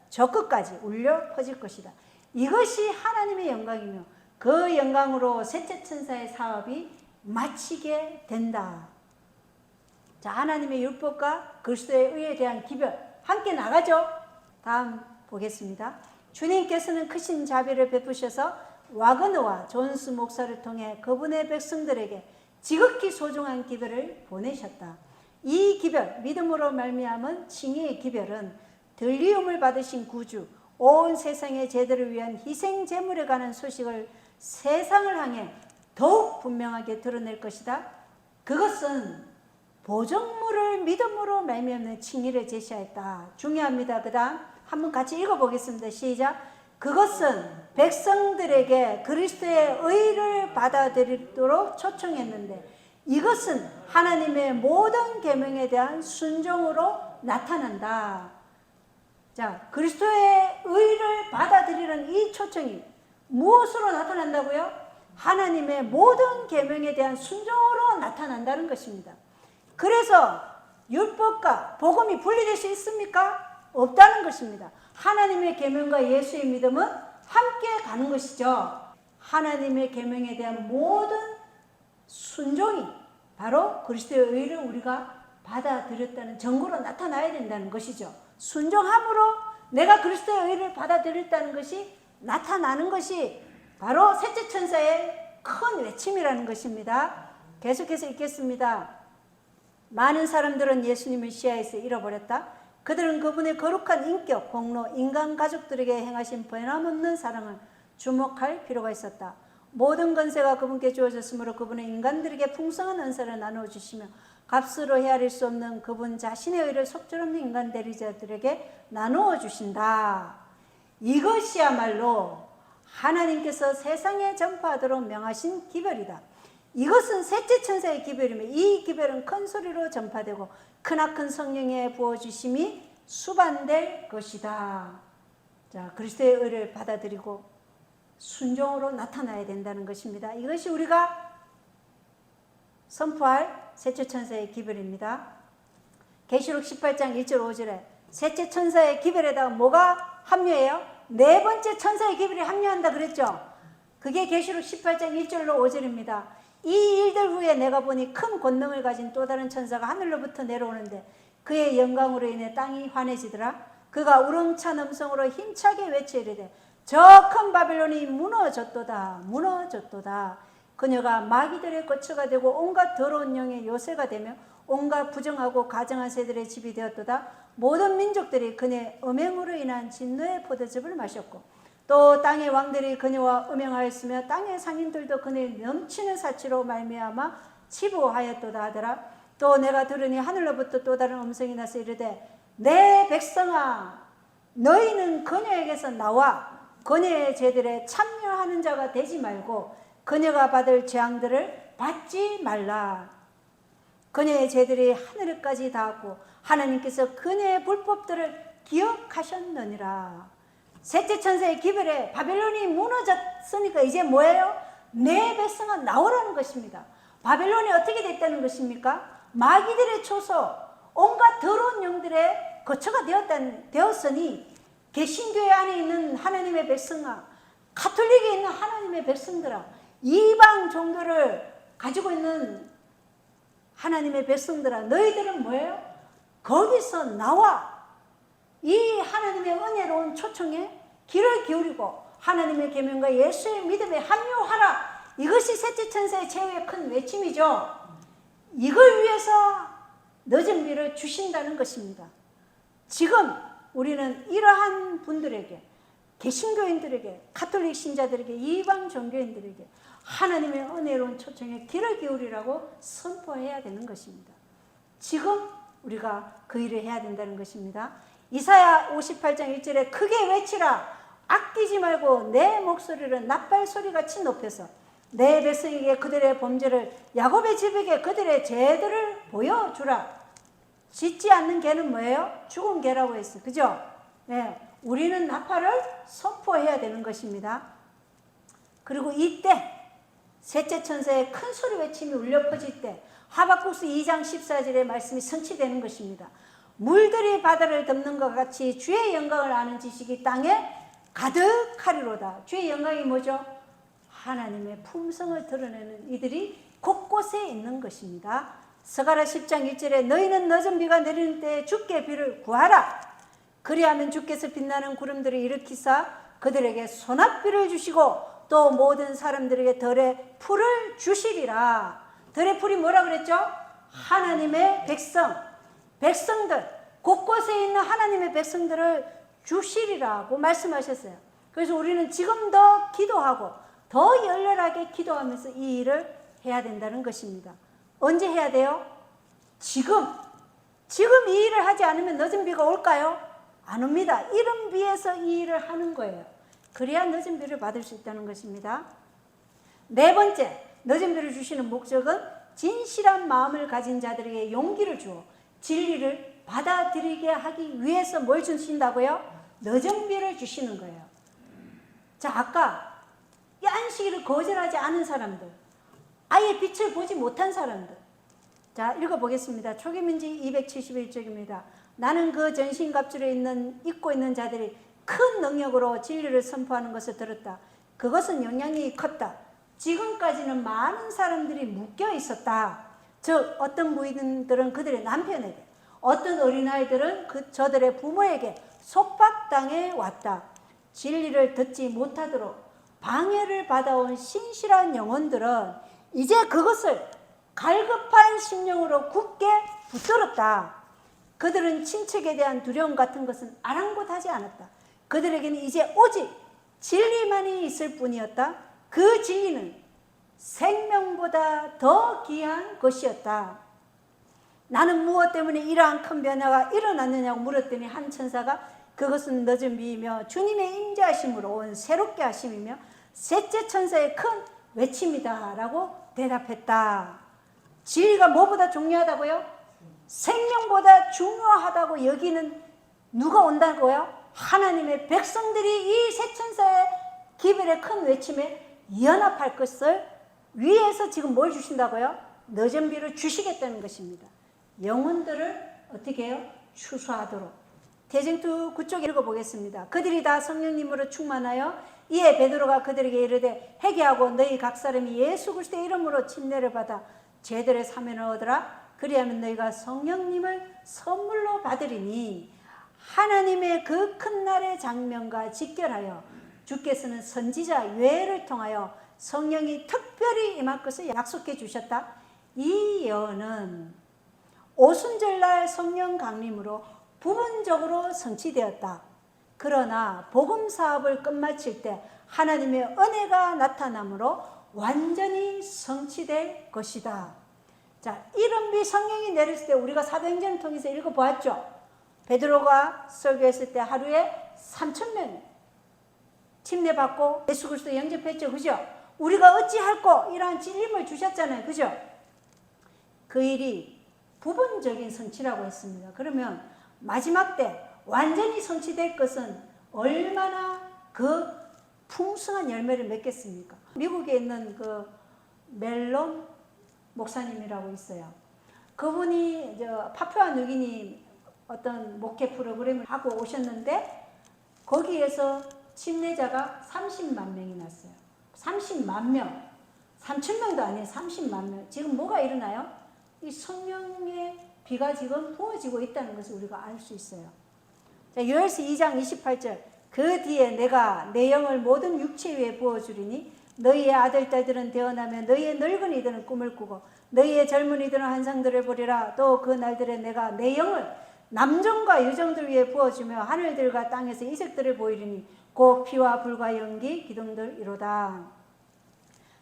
저 끝까지 울려 퍼질 것이다. 이것이 하나님의 영광이며 그 영광으로 셋째 천사의 사업이 마치게 된다. 자, 하나님의 율법과 그리스도의 의에 대한 기별 함께 나가죠. 다음 보겠습니다. 주님께서는 크신 자비를 베푸셔서 와그너와 존스 목사를 통해 그분의 백성들에게 지극히 소중한 기별을 보내셨다. 이 기별, 믿음으로 말미암은 칭의의 기별은 들리움을 받으신 구주, 온 세상의 제도를 위한 희생 제물에 관한 소식을 세상을 향해 더욱 분명하게 드러낼 것이다. 그것은 보정물을 믿음으로 말미암는 칭의를 제시하였다. 중요합니다. 그 다음 한번 같이 읽어보겠습니다. 시작. 그것은 백성들에게 그리스도의 의를 받아들이도록 초청했는데 이것은 하나님의 모든 계명에 대한 순종으로 나타난다. 자, 그리스도의 의를 받아들이는 이 초청이 무엇으로 나타난다고요? 하나님의 모든 계명에 대한 순종으로 나타난다는 것입니다. 그래서 율법과 복음이 분리될 수 있습니까? 없다는 것입니다. 하나님의 계명과 예수의 믿음은 함께 가는 것이죠. 하나님의 계명에 대한 모든 순종이 바로 그리스도의 의를 우리가 받아들였다는 증거로 나타나야 된다는 것이죠. 순종함으로 내가 그리스도의 의를 받아들였다는 것이 나타나는 것이 바로 셋째 천사의 큰 외침이라는 것입니다. 계속해서 읽겠습니다. 많은 사람들은 예수님을 시야에서 잃어버렸다. 그들은 그분의 거룩한 인격, 공로, 인간 가족들에게 행하신 변함없는 사랑을 주목할 필요가 있었다. 모든 권세가 그분께 주어졌으므로 그분은 인간들에게 풍성한 은사를 나누어 주시며 값으로 헤아릴 수 없는 그분 자신의 의를 속절없는 인간 대리자들에게 나누어 주신다. 이것이야말로 하나님께서 세상에 전파하도록 명하신 기별이다. 이것은 셋째 천사의 기별이며 이 기별은 큰 소리로 전파되고 크나큰 성령의 부어주심이 수반될 것이다. 자, 그리스도의 의를 받아들이고 순종으로 나타나야 된다는 것입니다. 이것이 우리가 선포할 셋째 천사의 기별입니다. 계시록 18장 1절 5절에 셋째 천사의 기별에다가 뭐가 합류해요? 네 번째 천사의 기별이 합류한다 그랬죠. 그게 계시록 18장 1절로 5절입니다. 이 일들 후에 내가 보니 큰 권능을 가진 또 다른 천사가 하늘로부터 내려오는데 그의 영광으로 인해 땅이 환해지더라. 그가 우렁찬 음성으로 힘차게 외쳐 이르되 저 큰 바벨론이 무너졌도다 무너졌도다. 그녀가 마귀들의 거처가 되고 온갖 더러운 영의 요새가 되며 온갖 부정하고 가증한 새들의 집이 되었도다. 모든 민족들이 그녀의 음행으로 인한 진노의 포도즙을 마셨고 또 땅의 왕들이 그녀와 음행하였으며 땅의 상인들도 그녀의 넘치는 사치로 말미암아 치부하였도다 하더라. 또 내가 들으니 하늘로부터 또 다른 음성이 나서 이르되 내 백성아 너희는 그녀에게서 나와 그녀의 죄들에 참여하는 자가 되지 말고 그녀가 받을 재앙들을 받지 말라. 그녀의 죄들이 하늘까지 닿았고 하나님께서 그녀의 불법들을 기억하셨느니라. 셋째 천사의 기별에 바벨론이 무너졌으니까 이제 뭐예요? 내 백성아 나오라는 것입니다. 바벨론이 어떻게 됐다는 것입니까? 마귀들의 초소, 온갖 더러운 영들의 거처가 되었으니 개신교회 안에 있는 하나님의 백성아, 가톨릭에 있는 하나님의 백성들아, 이방 종교를 가지고 있는 하나님의 백성들아, 너희들은 뭐예요? 거기서 나와 이 하나님의 은혜로운 초청에 귀를 기울이고 하나님의 계명과 예수의 믿음에 합류하라. 이것이 셋째 천사의 최후의 큰 외침이죠. 이걸 위해서 늦은 비를 주신다는 것입니다. 지금 우리는 이러한 분들에게, 개신교인들에게, 가톨릭 신자들에게, 이방 종교인들에게 하나님의 은혜로운 초청에 귀를 기울이라고 선포해야 되는 것입니다. 지금 우리가 그 일을 해야 된다는 것입니다. 이사야 58장 1절에 크게 외치라. 아끼지 말고 내 목소리를 낫발소리같이 높여서 내 백성에게 그들의 범죄를, 야곱의 집에게 그들의 죄들을 보여주라. 짖지 않는 개는 뭐예요? 죽은 개라고 했어요. 그죠? 네, 우리는 나팔을 선포해야 되는 것입니다. 그리고 이때 셋째 천사의 큰 소리 외침이 울려 퍼질 때 하박국서 2장 14절의 말씀이 성취되는 것입니다. 물들이 바다를 덮는 것 같이 주의 영광을 아는 지식이 땅에 가득하리로다. 주의 영광이 뭐죠? 하나님의 품성을 드러내는 이들이 곳곳에 있는 것입니다. 스가랴 10장 1절에 너희는 늦은 비가 내리는 때에 주께 비를 구하라. 그리하면 주께서 빛나는 구름들을 일으키사 그들에게 소낙비를 주시고 또 모든 사람들에게 덜의 풀을 주시리라. 덜의 풀이 뭐라 그랬죠? 하나님의 백성들, 곳곳에 있는 하나님의 백성들을 주시리라고 말씀하셨어요. 그래서 우리는 지금 더 기도하고 더 열렬하게 기도하면서 이 일을 해야 된다는 것입니다. 언제 해야 돼요? 지금 이 일을 하지 않으면 늦은 비가 올까요? 안 옵니다. 이른 비에서 이 일을 하는 거예요. 그래야 늦은 비를 받을 수 있다는 것입니다. 네 번째, 늦은 비를 주시는 목적은 진실한 마음을 가진 자들에게 용기를 주어 진리를 받아들이게 하기 위해서 뭘 주신다고요? 늦은 비를 주시는 거예요. 자, 아까 이 안식일을 거절하지 않은 사람들, 아예 빛을 보지 못한 사람들. 자, 읽어보겠습니다. 초기민지 271쪽입니다. 나는 그 전신갑주를 입고 있는 자들이 큰 능력으로 진리를 선포하는 것을 들었다. 그것은 영향이 컸다. 지금까지는 많은 사람들이 묶여 있었다. 즉 어떤 부인들은 그들의 남편에게, 어떤 어린아이들은 저들의 부모에게 속박당해 왔다. 진리를 듣지 못하도록 방해를 받아온 신실한 영혼들은 이제 그것을 갈급한 심령으로 굳게 붙들었다. 그들은 친척에 대한 두려움 같은 것은 아랑곳하지 않았다. 그들에게는 이제 오직 진리만이 있을 뿐이었다. 그 진리는 생명보다 더 귀한 것이었다. 나는 무엇 때문에 이러한 큰 변화가 일어났느냐고 물었더니 한 천사가 그것은 늦은 비이며 주님의 임재하심으로 온 새롭게 하심이며 셋째 천사의 큰 외침이다 라고 대답했다. 진리가 뭐보다 중요하다고요? 생명보다 중요하다고 여기는 누가 온다고요? 하나님의 백성들이 이 세천사의 기별의 큰 외침에 연합할 것을 위해서 지금 뭘 주신다고요? 늦은 비를 주시겠다는 것입니다. 영혼들을 어떻게 해요? 추수하도록. 대쟁투 9쪽 읽어보겠습니다. 그들이 다 성령님으로 충만하여 이에 베드로가 그들에게 이르되 회개하고 너희 각 사람이 예수 그리스도의 이름으로 침례를 받아 죄들의 사면을 얻으라. 그리하면 너희가 성령님을 선물로 받으리니 하나님의 그 큰 날의 장면과 직결하여 주께서는 선지자 요엘을 통하여 성령이 특별히 임할 것을 약속해 주셨다. 이 예언은 오순절날 성령 강림으로 부분적으로 성취되었다. 그러나 복음 사업을 끝마칠 때 하나님의 은혜가 나타나므로 완전히 성취될 것이다. 자, 이른 비 성령이 내렸을 때 우리가 사도행전을 통해서 읽어보았죠. 베드로가 설교했을 때 하루에 3,000명 침례받고 예수 그리스도 영접했죠. 그죠? 우리가 어찌할꼬 이러한 질림을 주셨잖아요. 그죠? 그 일이 부분적인 성취라고 했습니다. 그러면 마지막 때 완전히 성취될 것은 얼마나 그 풍성한 열매를 맺겠습니까? 미국에 있는 그 멜론 목사님이라고 있어요. 그분이 파푸아 뉴기니 어떤 목회 프로그램을 하고 오셨는데 거기에서 침례자가 30만 명이 났어요. 30만 명. 3,000명도 아니에요. 30만 명. 지금 뭐가 일어나요? 이 성령의 비가 지금 부어지고 있다는 것을 우리가 알 수 있어요. 자, 요엘서 2장 28절. 그 뒤에 내가 내 영을 모든 육체 위에 부어주리니 너희의 아들, 딸들은 되어나며 너희의 늙은이들은 꿈을 꾸고 너희의 젊은이들은 환상들을 보리라. 또 그 날들에 내가 내 영을 남정과 여정들 위에 부어주며 하늘들과 땅에서 이색들을 보이리니 곧 피와 불과 연기 기둥들 이로다.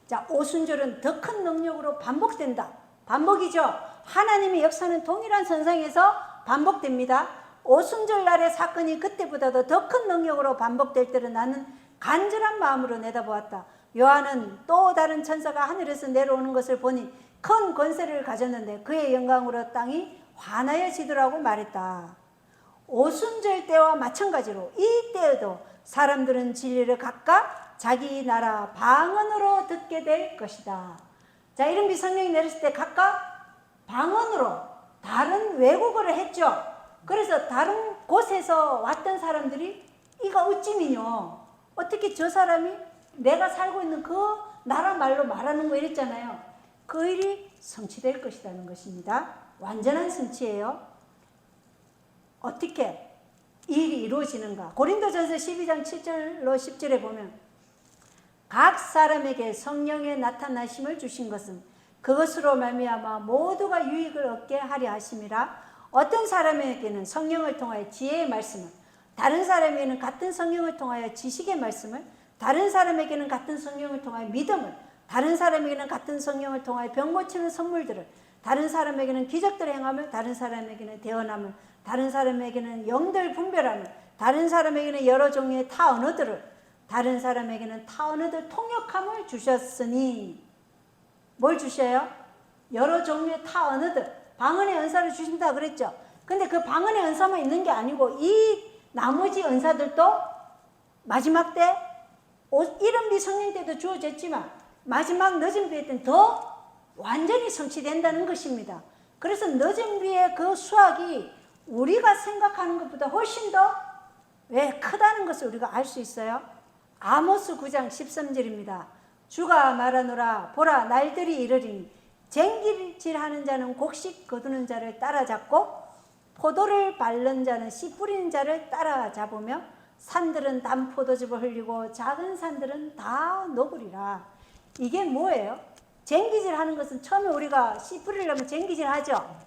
자, 오순절은 더 큰 능력으로 반복된다. 반복이죠. 하나님의 역사는 동일한 선상에서 반복됩니다. 오순절 날의 사건이 그때보다도 더 큰 능력으로 반복될 때를 나는 간절한 마음으로 내다보았다. 요한은 또 다른 천사가 하늘에서 내려오는 것을 보니 큰 권세를 가졌는데 그의 영광으로 땅이 환하여지더라고 말했다. 오순절 때와 마찬가지로 이 때에도 사람들은 진리를 각각 자기 나라 방언으로 듣게 될 것이다. 자, 이른 비 성령이 내렸을 때 각각 방언으로 다른 외국어를 했죠. 그래서 다른 곳에서 왔던 사람들이 이가 어찌미뇨, 어떻게 저 사람이 내가 살고 있는 그 나라 말로 말하는 거 이랬잖아요. 그 일이 성취될 것이라는 것입니다. 완전한 성취예요. 어떻게 이 일이 이루어지는가? 고린도전서 12장 7절로 10절에 보면 각 사람에게 성령의 나타나심을 주신 것은 그것으로 말미암아 모두가 유익을 얻게 하려 하심이라. 어떤 사람에게는 성령을 통하여 지혜의 말씀을, 다른 사람에게는 같은 성령을 통하여 지식의 말씀을, 다른 사람에게는 같은 성령을 통하여 믿음을, 다른 사람에게는 같은 성령을 통하여 병 고치는 선물들을, 다른 사람에게는 기적들을 행함을, 다른 사람에게는 대언함을, 다른 사람에게는 영들 분별함을, 다른 사람에게는 여러 종류의 타 언어들을, 다른 사람에게는 타 언어들 통역함을 주셨으니. 뭘 주셔요? 여러 종류의 타 언어들, 방언의 은사를 주신다 그랬죠. 근데 그 방언의 은사만 있는 게 아니고 이 나머지 은사들도 마지막 때 이른 비 성령 때도 주어졌지만 마지막 늦은 비에 때는 더 완전히 성취된다는 것입니다. 그래서 늦은 비의 그 수확이 우리가 생각하는 것보다 훨씬 더 왜 크다는 것을 우리가 알 수 있어요. 아모스 9장 13절입니다. 주가 말하노라 보라 날들이 이르리니 쟁기질하는 자는 곡식 거두는 자를 따라잡고 포도를 밟는 자는 씨 뿌리는 자를 따라잡으며 산들은 단 포도즙을 흘리고 작은 산들은 다 녹으리라. 이게 뭐예요? 쟁기질 하는 것은 처음에 우리가 씨 뿌리려면 쟁기질 하죠.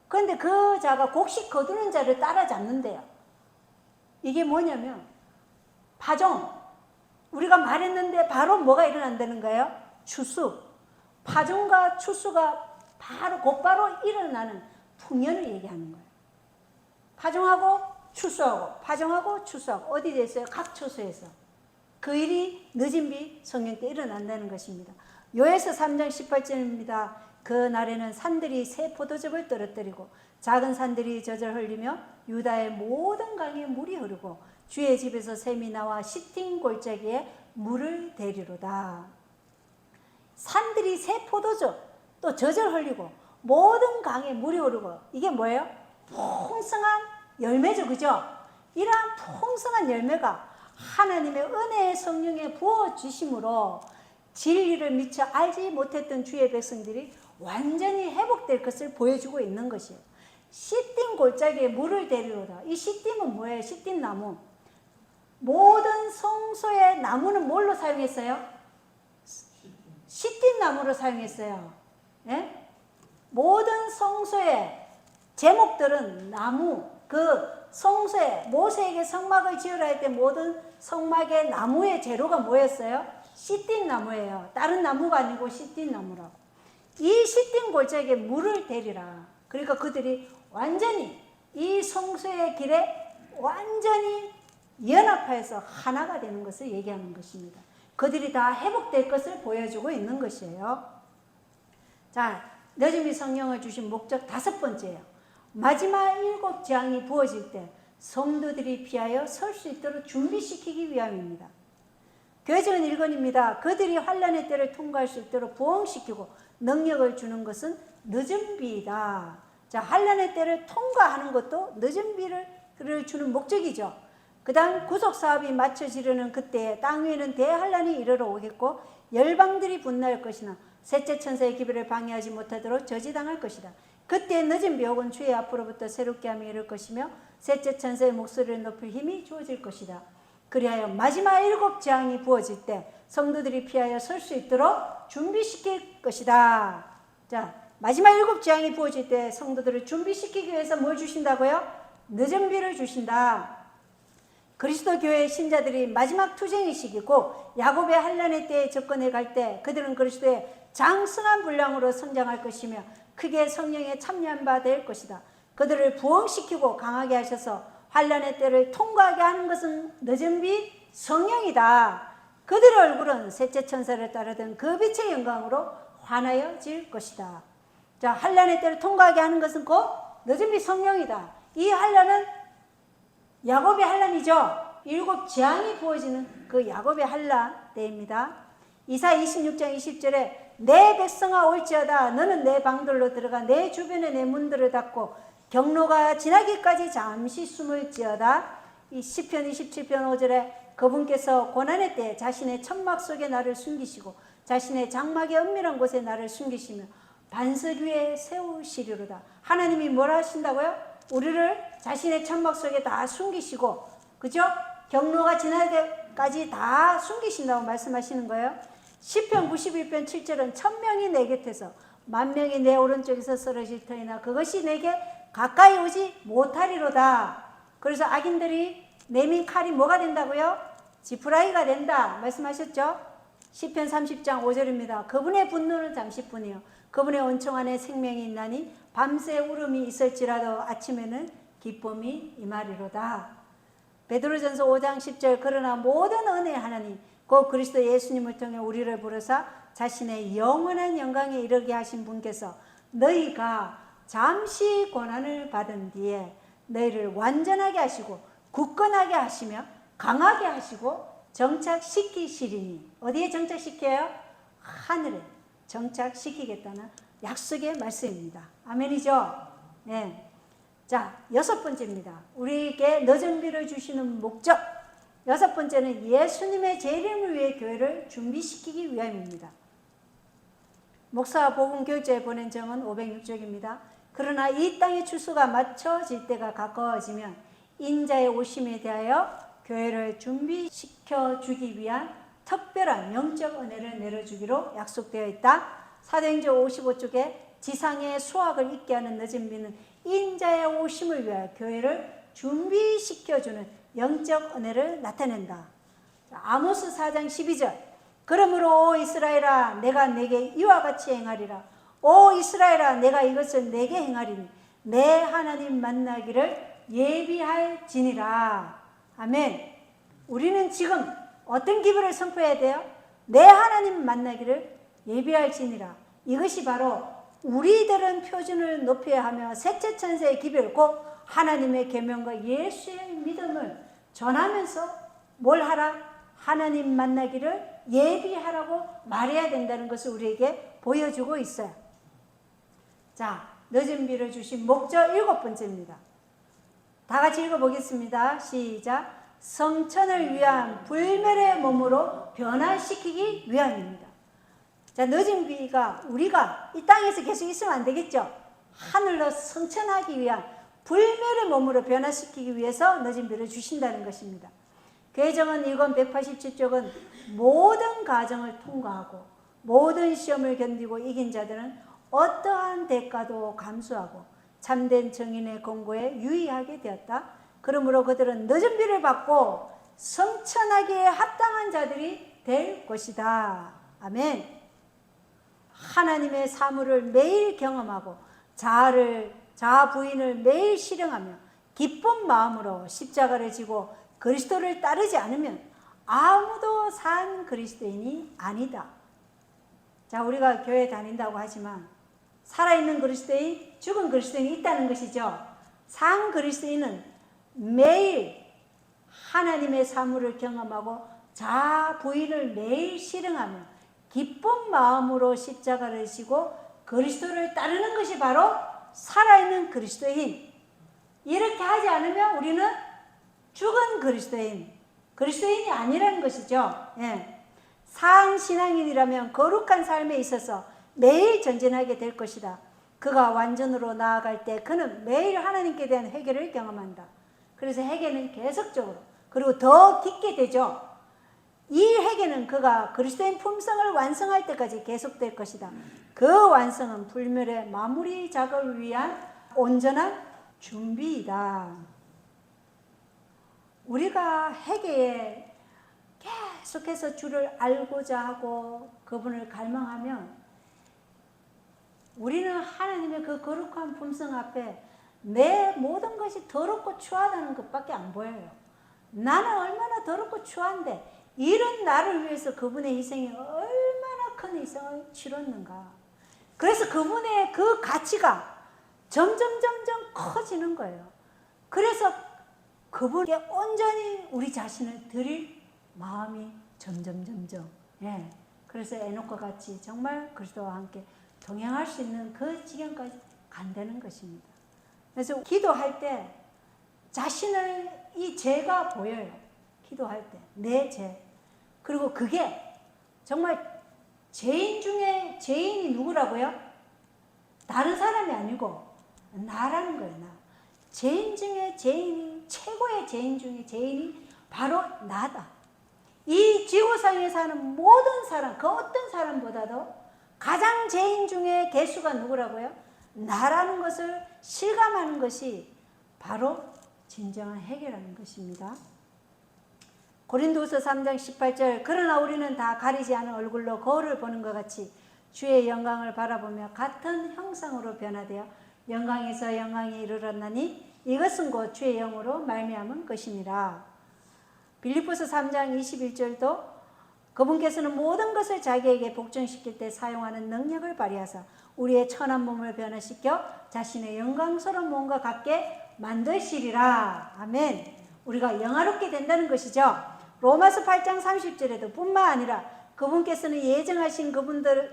그런데 그 자가 곡식 거두는 자를 따라잡는데요. 이게 뭐냐면 파종. 우리가 말했는데 바로 뭐가 일어난다는 거예요? 추수. 파종과 추수가 바로 곧바로 일어나는 풍년을 얘기하는 거예요. 파종하고 추수하고 파종하고 추수하고 어디에 있어요? 각 처소에서. 그 일이 늦은 비 성령 때 일어난다는 것입니다. 요에서 3장 18절입니다. 그 날에는 산들이 새 포도즙을 떨어뜨리고 작은 산들이 젖을 흘리며 유다의 모든 강에 물이 흐르고 주의 집에서 샘이 나와 시팀 골짜기에 물을 대리로다. 산들이 새 포도주 또 젖을 흘리고 모든 강에 물이 흐르고 이게 뭐예요? 풍성한 열매죠. 그죠? 이러한 풍성한 열매가 하나님의 은혜의 성령에 부어주심으로 진리를 미처 알지 못했던 주의 백성들이 완전히 회복될 것을 보여주고 있는 것이에요. 시딤 골짜기에 물을 대리로다. 이 시딤은 뭐예요? 시딤 나무. 모든 성소의 나무는 뭘로 사용했어요? 시딤 나무로 사용했어요. 예? 모든 성소의 제목들은 나무, 그 성소에 모세에게 성막을 지으라 할 때 모든 성막의 나무의 재료가 뭐였어요? 시딤 나무예요. 다른 나무가 아니고 시딤 나무라고. 이 시딤 골짜기에 물을 대리라. 그러니까 그들이 완전히 이 성소의 길에 완전히 연합해서 하나가 되는 것을 얘기하는 것입니다. 그들이 다 회복될 것을 보여주고 있는 것이에요. 자, 너희들이 성령을 주신 목적 5번째예요. 마지막 7 재앙이 부어질 때 성도들이 피하여 설 수 있도록 준비시키기 위함입니다. 교회적인 일권입니다. 그들이 환난의 때를 통과할 수 있도록 부흥시키고 능력을 주는 것은 늦은 비이다. 자, 환난의 때를 통과하는 것도 늦은 비를 주는 목적이죠. 그 다음 구속사업이 마쳐지려는 그때에 땅 위에는 대환란이 이르러 오겠고 열방들이 분노할 것이나 셋째 천사의 기별을 방해하지 못하도록 저지당할 것이다. 그때 늦은 비옥은 주의 앞으로부터 새롭게 함이 이를 것이며 셋째 천사의 목소리를 높일 힘이 주어질 것이다. 그리하여 마지막 7 재앙이 부어질 때 성도들이 피하여 설 수 있도록 준비시킬 것이다. 자, 마지막 7 재앙이 부어질 때 성도들을 준비시키기 위해서 뭘 주신다고요? 늦은 비를 주신다. 그리스도 교회의 신자들이 마지막 투쟁의 시기고 야곱의 환난의 때에 접근해 갈 때 그들은 그리스도의 장성한 분량으로 성장할 것이며 크게 성령에 참여한 바 될 것이다. 그들을 부흥시키고 강하게 하셔서 환난의 때를 통과하게 하는 것은 늦은 빛 성령이다. 그들의 얼굴은 셋째 천사를 따르던 그 빛의 영광으로 환하여질 것이다. 자, 환난의 때를 통과하게 하는 것은 곧 늦은 빛 성령이다. 이 환난은 야곱의 환난이죠. 7 재앙이 부어지는 그 야곱의 환난 때입니다. 이사 26장 20절에 내 백성아 올지어다 너는 내 방들로 들어가 내 주변에 내 문들을 닫고 경로가 지나기까지 잠시 숨을지어다. 이 시편 27편 5절에 그분께서 고난의 때 자신의 천막 속에 나를 숨기시고 자신의 장막의 은밀한 곳에 나를 숨기시며 반석 위에 세우시리로다. 하나님이 뭐라 하신다고요? 우리를 자신의 천막 속에 다 숨기시고, 그죠? 경로가 지날 때까지 다 숨기신다고 말씀하시는 거예요. 시편 91편 7절은 1000명이 내 곁에서 10,000명이 내 오른쪽에서 쓰러질 터이나 그것이 내게 가까이 오지 못하리로다. 그래서 악인들이 내민 칼이 뭐가 된다고요? 지푸라기가 된다 말씀하셨죠? 시편 30장 5절입니다. 그분의 분노는 잠시뿐이요 그분의 원청 안에 생명이 있나니 밤새 울음이 있을지라도 아침에는 기쁨이 임하리로다. 베드로전서 5장 10절 그러나 모든 은혜의 하나님 곧 그리스도 예수님을 통해 우리를 부르사 자신의 영원한 영광에 이르게 하신 분께서 너희가 잠시 고난을 받은 뒤에 너희를 완전하게 하시고 굳건하게 하시며 강하게 하시고 정착시키시리니. 어디에 정착시켜요? 하늘에 정착시키겠다는 약속의 말씀입니다. 아멘이죠? 네. 자, 6번째입니다. 우리에게 늦은 비를 주시는 목적. 6번째는 예수님의 재림을 위해 교회를 준비시키기 위함입니다. 목사와 복음 교육자에 보낸 정은 506쪽입니다. 그러나 이 땅의 추수가 맞춰질 때가 가까워지면 인자의 오심에 대하여 교회를 준비시켜 주기 위한 특별한 영적 은혜를 내려주기로 약속되어 있다. 사도행전 55쪽에 지상의 수확을 잊게 하는 늦은 비는 인자의 오심을 위하여 교회를 준비시켜주는 영적 은혜를 나타낸다. 아모스 4장 12절 그러므로 오 이스라엘아 내가 내게 이와 같이 행하리라. 오 이스라엘아 내가 이것을 내게 행하리니 내 하나님 만나기를 예비할지니라. 아멘. 우리는 지금 어떤 기별을 선포해야 돼요? 내 하나님 만나기를 예비할지니라. 이것이 바로 우리들은 표준을 높여야 하며 셋째 천사의 기별을 곧 하나님의 계명과 예수의 믿음을 전하면서 뭘 하라? 하나님 만나기를 예비하라고 말해야 된다는 것을 우리에게 보여주고 있어요. 자, 늦은 비를 주신 목적 7번째입니다. 다 같이 읽어보겠습니다. 시작. 성천을 위한 불멸의 몸으로 변화시키기 위함입니다. 자, 늦은 비가 우리가 이 땅에서 계속 있으면 안 되겠죠. 하늘로 성천하기 위한 불멸의 몸으로 변화시키기 위해서 늦은 비를 주신다는 것입니다. 계정은 1권 187쪽은 모든 과정을 통과하고 모든 시험을 견디고 이긴 자들은 어떠한 대가도 감수하고 참된 정인의 공고에 유의하게 되었다. 그러므로 그들은 늦은 비를 받고 성천하기에 합당한 자들이 될 것이다. 아멘. 하나님의 사물을 매일 경험하고 자아 부인을 매일 실행하며 기쁜 마음으로 십자가를 지고 그리스도를 따르지 않으면 아무도 산 그리스도인이 아니다. 자, 우리가 교회 다닌다고 하지만 살아있는 그리스도인, 죽은 그리스도인이 있다는 것이죠. 산 그리스도인은 매일 하나님의 사물을 경험하고 자아 부인을 매일 실행하며 기쁜 마음으로 십자가를 지고 그리스도를 따르는 것이 바로 살아있는 그리스도인. 이렇게 하지 않으면 우리는 죽은 그리스도인이 아니라는 것이죠. 예. 산 신앙인이라면 거룩한 삶에 있어서 매일 전진하게 될 것이다. 그가 완전으로 나아갈 때 그는 매일 하나님께 대한 회개를 경험한다. 그래서 회개는 계속적으로 그리고 더 깊게 되죠. 이 회개는 그가 그리스도인 품성을 완성할 때까지 계속될 것이다. 그 완성은 불멸의 마무리 작업을 위한 온전한 준비이다. 우리가 회개에 계속해서 주를 알고자 하고 그분을 갈망하면 우리는 하나님의 그 거룩한 품성 앞에 내 모든 것이 더럽고 추하다는 것밖에 안 보여요. 나는 얼마나 더럽고 추한데 이런 나를 위해서 그분의 희생이 얼마나 큰 희생을 치렀는가. 그래서 그분의 그 가치가 점점 커지는 거예요. 그래서 그분께 온전히 우리 자신을 드릴 마음이 점점 예. 그래서 에녹과 같이 정말 그리스도와 함께 동행할 수 있는 그 지경까지 간다는 것입니다. 그래서 기도할 때 자신을 이 죄가 보여요. 기도할 때 내 죄. 그리고 그게 정말 죄인 중에 죄인이 누구라고요? 다른 사람이 아니고 나라는 거예요. 나. 죄인 중에 죄인이 최고의 죄인 중에 죄인이 바로 나다. 이 지구상에 사는 모든 사람, 그 어떤 사람보다도 가장 죄인 중에 개수가 누구라고요? 나라는 것을 실감하는 것이 바로 진정한 회개라는 것입니다. 고린도후서 3장 18절 그러나 우리는 다 가리지 않은 얼굴로 거울을 보는 것 같이 주의 영광을 바라보며 같은 형상으로 변화되어 영광에서 영광에 이르렀나니 이것은 곧 주의 영으로 말미암은 것이니라. 빌립보서 3장 21절도 그분께서는 모든 것을 자기에게 복종시킬 때 사용하는 능력을 발휘하사 우리의 천한 몸을 변화시켜 자신의 영광스러운 몸과 같게 만드시리라. 아멘. 우리가 영화롭게 된다는 것이죠. 로마서 8장 30절에도 뿐만 아니라 그분께서는 예정하신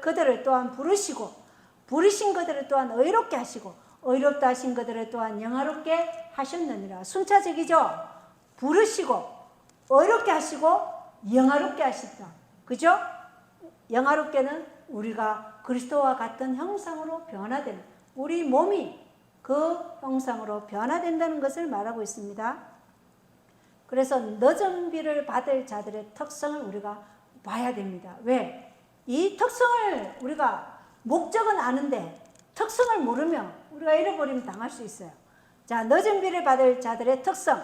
그들을 또한 부르신 그들을 또한 의롭게 하시고 의롭다 하신 그들을 또한 영화롭게 하셨느니라. 순차적이죠. 부르시고 의롭게 하시고 영화롭게 하셨다. 그죠? 영화롭게는 우리가 그리스도와 같은 형상으로 변화되는 우리 몸이 그 형상으로 변화된다는 것을 말하고 있습니다. 그래서 늦은 비를 받을 자들의 특성을 우리가 봐야 됩니다. 왜? 이 특성을 우리가 목적은 아는데 특성을 모르면 우리가 잃어버리면 당할 수 있어요. 자, 늦은 비를 받을 자들의 특성.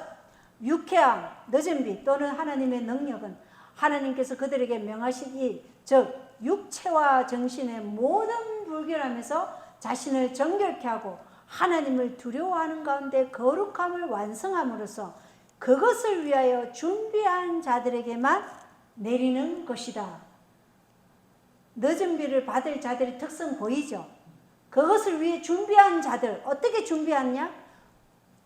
유쾌함, 늦은 비 또는 하나님의 능력은 하나님께서 그들에게 명하신 일, 즉 육체와 정신의 모든 불결함에서 자신을 정결케 하고 하나님을 두려워하는 가운데 거룩함을 완성함으로써 그것을 위하여 준비한 자들에게만 내리는 것이다. 늦은 비를 받을 자들의 특성 보이죠? 그것을 위해 준비한 자들, 어떻게 준비했냐?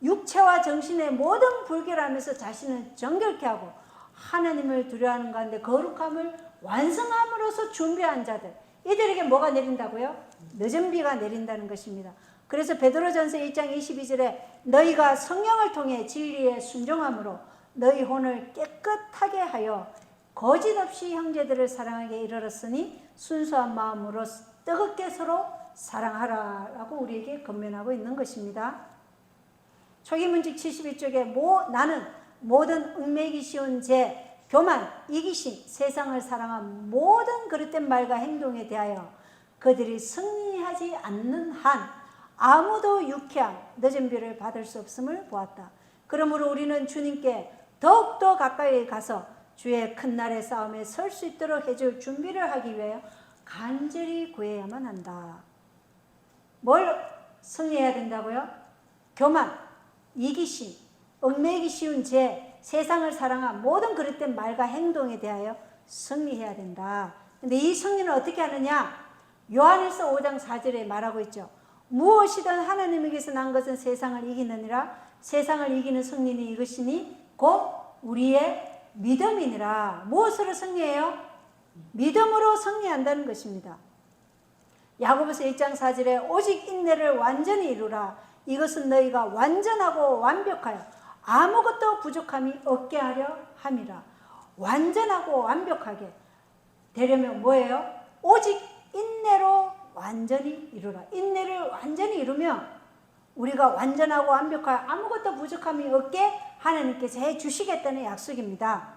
육체와 정신의 모든 불결함에서 자신을 정결케 하고 하나님을 두려워하는 가운데 거룩함을 완성함으로써 준비한 자들, 이들에게 뭐가 내린다고요? 늦은 비가 내린다는 것입니다. 그래서 베드로전서 1장 22절에 너희가 성령을 통해 진리에 순종함으로 너희 혼을 깨끗하게 하여 거짓 없이 형제들을 사랑하게 이르렀으니 순수한 마음으로 뜨겁게 서로 사랑하라라고 우리에게 권면하고 있는 것입니다. 초기문칙 71쪽에 나는 모든 얽매이기 쉬운 죄, 교만, 이기심, 세상을 사랑한 모든 그릇된 말과 행동에 대하여 그들이 승리하지 않는 한 아무도 유쾌한 늦은 비를 받을 수 없음을 보았다. 그러므로 우리는 주님께 더욱더 가까이 가서 주의 큰 날의 싸움에 설 수 있도록 해줄 준비를 하기 위하여 간절히 구해야만 한다. 뭘 승리해야 된다고요? 교만, 이기심, 얽매이기 쉬운 죄, 세상을 사랑한 모든 그릇된 말과 행동에 대하여 승리해야 된다. 근데 이 승리는 어떻게 하느냐? 요한일서 5장 4절에 말하고 있죠. 무엇이든 하나님에게서 난 것은 세상을 이기느니라. 세상을 이기는 승리는 이것이니 곧 우리의 믿음이니라. 무엇으로 승리해요? 믿음으로 승리한다는 것입니다. 야고보서 1장 4절에 오직 인내를 완전히 이루라. 이것은 너희가 완전하고 완벽하여 아무것도 부족함이 없게 하려 함이라. 완전하고 완벽하게 되려면 뭐예요? 오직 인내로 완전히 이루라. 인내를 완전히 이루면 우리가 완전하고 완벽하여 아무것도 부족함이 없게 하나님께서 해주시겠다는 약속입니다.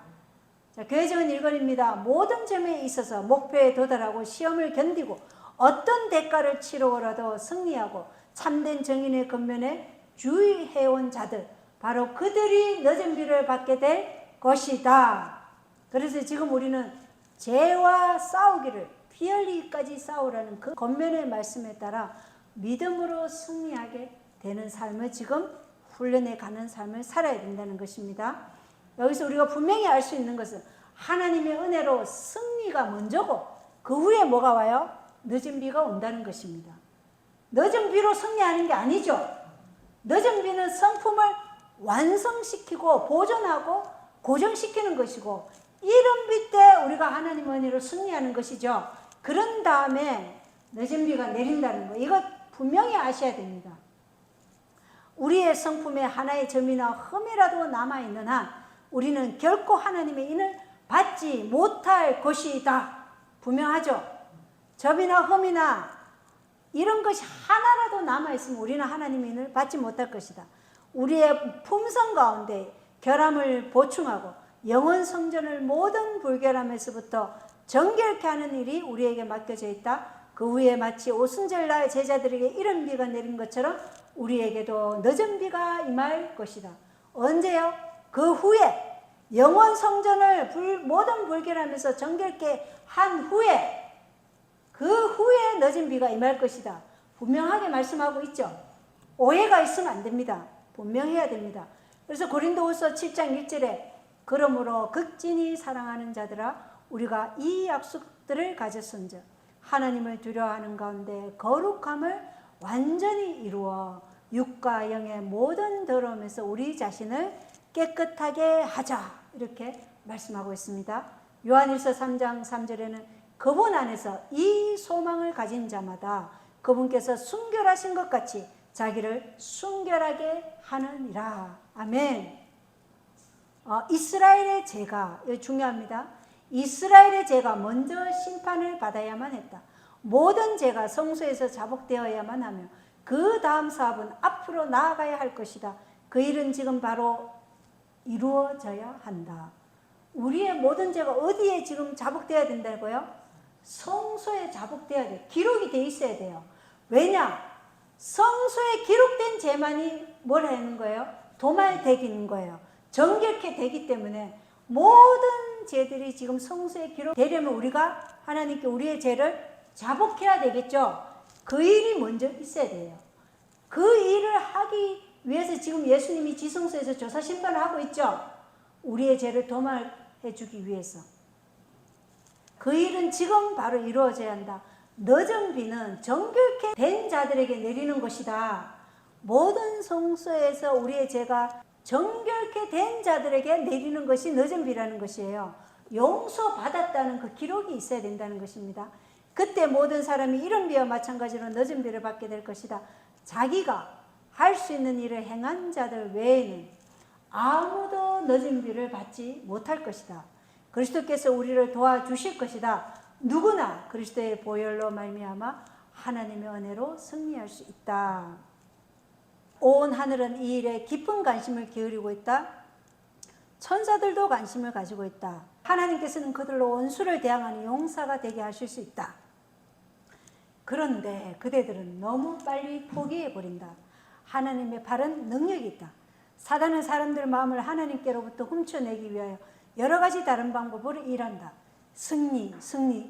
자, 교회적인 일권입니다. 모든 점에 있어서 목표에 도달하고 시험을 견디고 어떤 대가를 치르고라도 승리하고 참된 정인의 겉면에 주의해온 자들, 바로 그들이 늦은 비를 받게 될 것이다. 그래서 지금 우리는 죄와 싸우기를 피 흘리기까지 싸우라는 그 겉면의 말씀에 따라 믿음으로 승리하게 되는 삶을 지금 훈련해 가는 삶을 살아야 된다는 것입니다. 여기서 우리가 분명히 알 수 있는 것은 하나님의 은혜로 승리가 먼저고 그 후에 뭐가 와요? 늦은 비가 온다는 것입니다. 늦은 비로 승리하는 게 아니죠. 늦은 비는 성품을 완성시키고 보존하고 고정시키는 것이고 이른 비 때 우리가 하나님 은혜로 승리하는 것이죠. 그런 다음에 늦은 비가 내린다는 거, 이거 분명히 아셔야 됩니다. 우리의 성품에 하나의 점이나 흠이라도 남아있는 한 우리는 결코 하나님의 인을 받지 못할 것이다. 분명하죠. 점이나 흠이나 이런 것이 하나라도 남아있으면 우리는 하나님의 인을 받지 못할 것이다. 우리의 품성 가운데 결함을 보충하고 영혼 성전을 모든 불결함에서부터 정결케 하는 일이 우리에게 맡겨져 있다. 그 후에 마치 오순절날 제자들에게 이른 비가 내린 것처럼 우리에게도 늦은 비가 임할 것이다. 언제요? 그 후에 영혼 성전을 모든 불결함에서 정결케 한 후에, 그 후에 늦은 비가 임할 것이다. 분명하게 말씀하고 있죠. 오해가 있으면 안 됩니다. 분명해야 됩니다. 그래서 고린도후서 7장 1절에 그러므로 극진히 사랑하는 자들아 우리가 이 약속들을 가졌은즉 하나님을 두려워하는 가운데 거룩함을 완전히 이루어 육과 영의 모든 더러움에서 우리 자신을 깨끗하게 하자, 이렇게 말씀하고 있습니다. 요한일서 3장 3절에는 그분 안에서 이 소망을 가진 자마다 그분께서 순결하신 것 같이 자기를 순결하게 하느니라. 아멘. 이스라엘의 죄가, 이거 중요합니다. 이스라엘의 죄가 먼저 심판을 받아야만 했다. 모든 죄가 성소에서 자복되어야만 하며 그 다음 사업은 앞으로 나아가야 할 것이다. 그 일은 지금 바로 이루어져야 한다. 우리의 모든 죄가 어디에 지금 자복되어야 된다고요? 성소에 자복되어야 돼요. 기록이 돼 있어야 돼요. 왜냐? 성소에 기록된 죄만이 뭘 하는 거예요? 도말되기는 거예요. 정결케 되기 때문에 모든 죄들이 지금 성소에 기록되려면 우리가 하나님께 우리의 죄를 자복해야 되겠죠. 그 일이 먼저 있어야 돼요. 그 일을 하기 위해서 지금 예수님이 지성소에서 조사 심판을 하고 있죠. 우리의 죄를 도말해 주기 위해서. 그 일은 지금 바로 이루어져야 한다. 늦은 비는 정결케 된 자들에게 내리는 것이다. 모든 성소에서 우리의 죄가 정결케 된 자들에게 내리는 것이 늦은 비라는 것이에요. 용서받았다는 그 기록이 있어야 된다는 것입니다. 그때 모든 사람이 이런 비와 마찬가지로 늦은 비를 받게 될 것이다. 자기가 할 수 있는 일을 행한 자들 외에는 아무도 늦은 비를 받지 못할 것이다. 그리스도께서 우리를 도와주실 것이다. 누구나 그리스도의 보혈로 말미암아 하나님의 은혜로 승리할 수 있다. 온 하늘은 이 일에 깊은 관심을 기울이고 있다. 천사들도 관심을 가지고 있다. 하나님께서는 그들로 원수를 대항하는 용사가 되게 하실 수 있다. 그런데 그대들은 너무 빨리 포기해버린다. 하나님의 바른 능력이 있다. 사단은 사람들 마음을 하나님께로부터 훔쳐내기 위하여 여러 가지 다른 방법으로 일한다. 승리.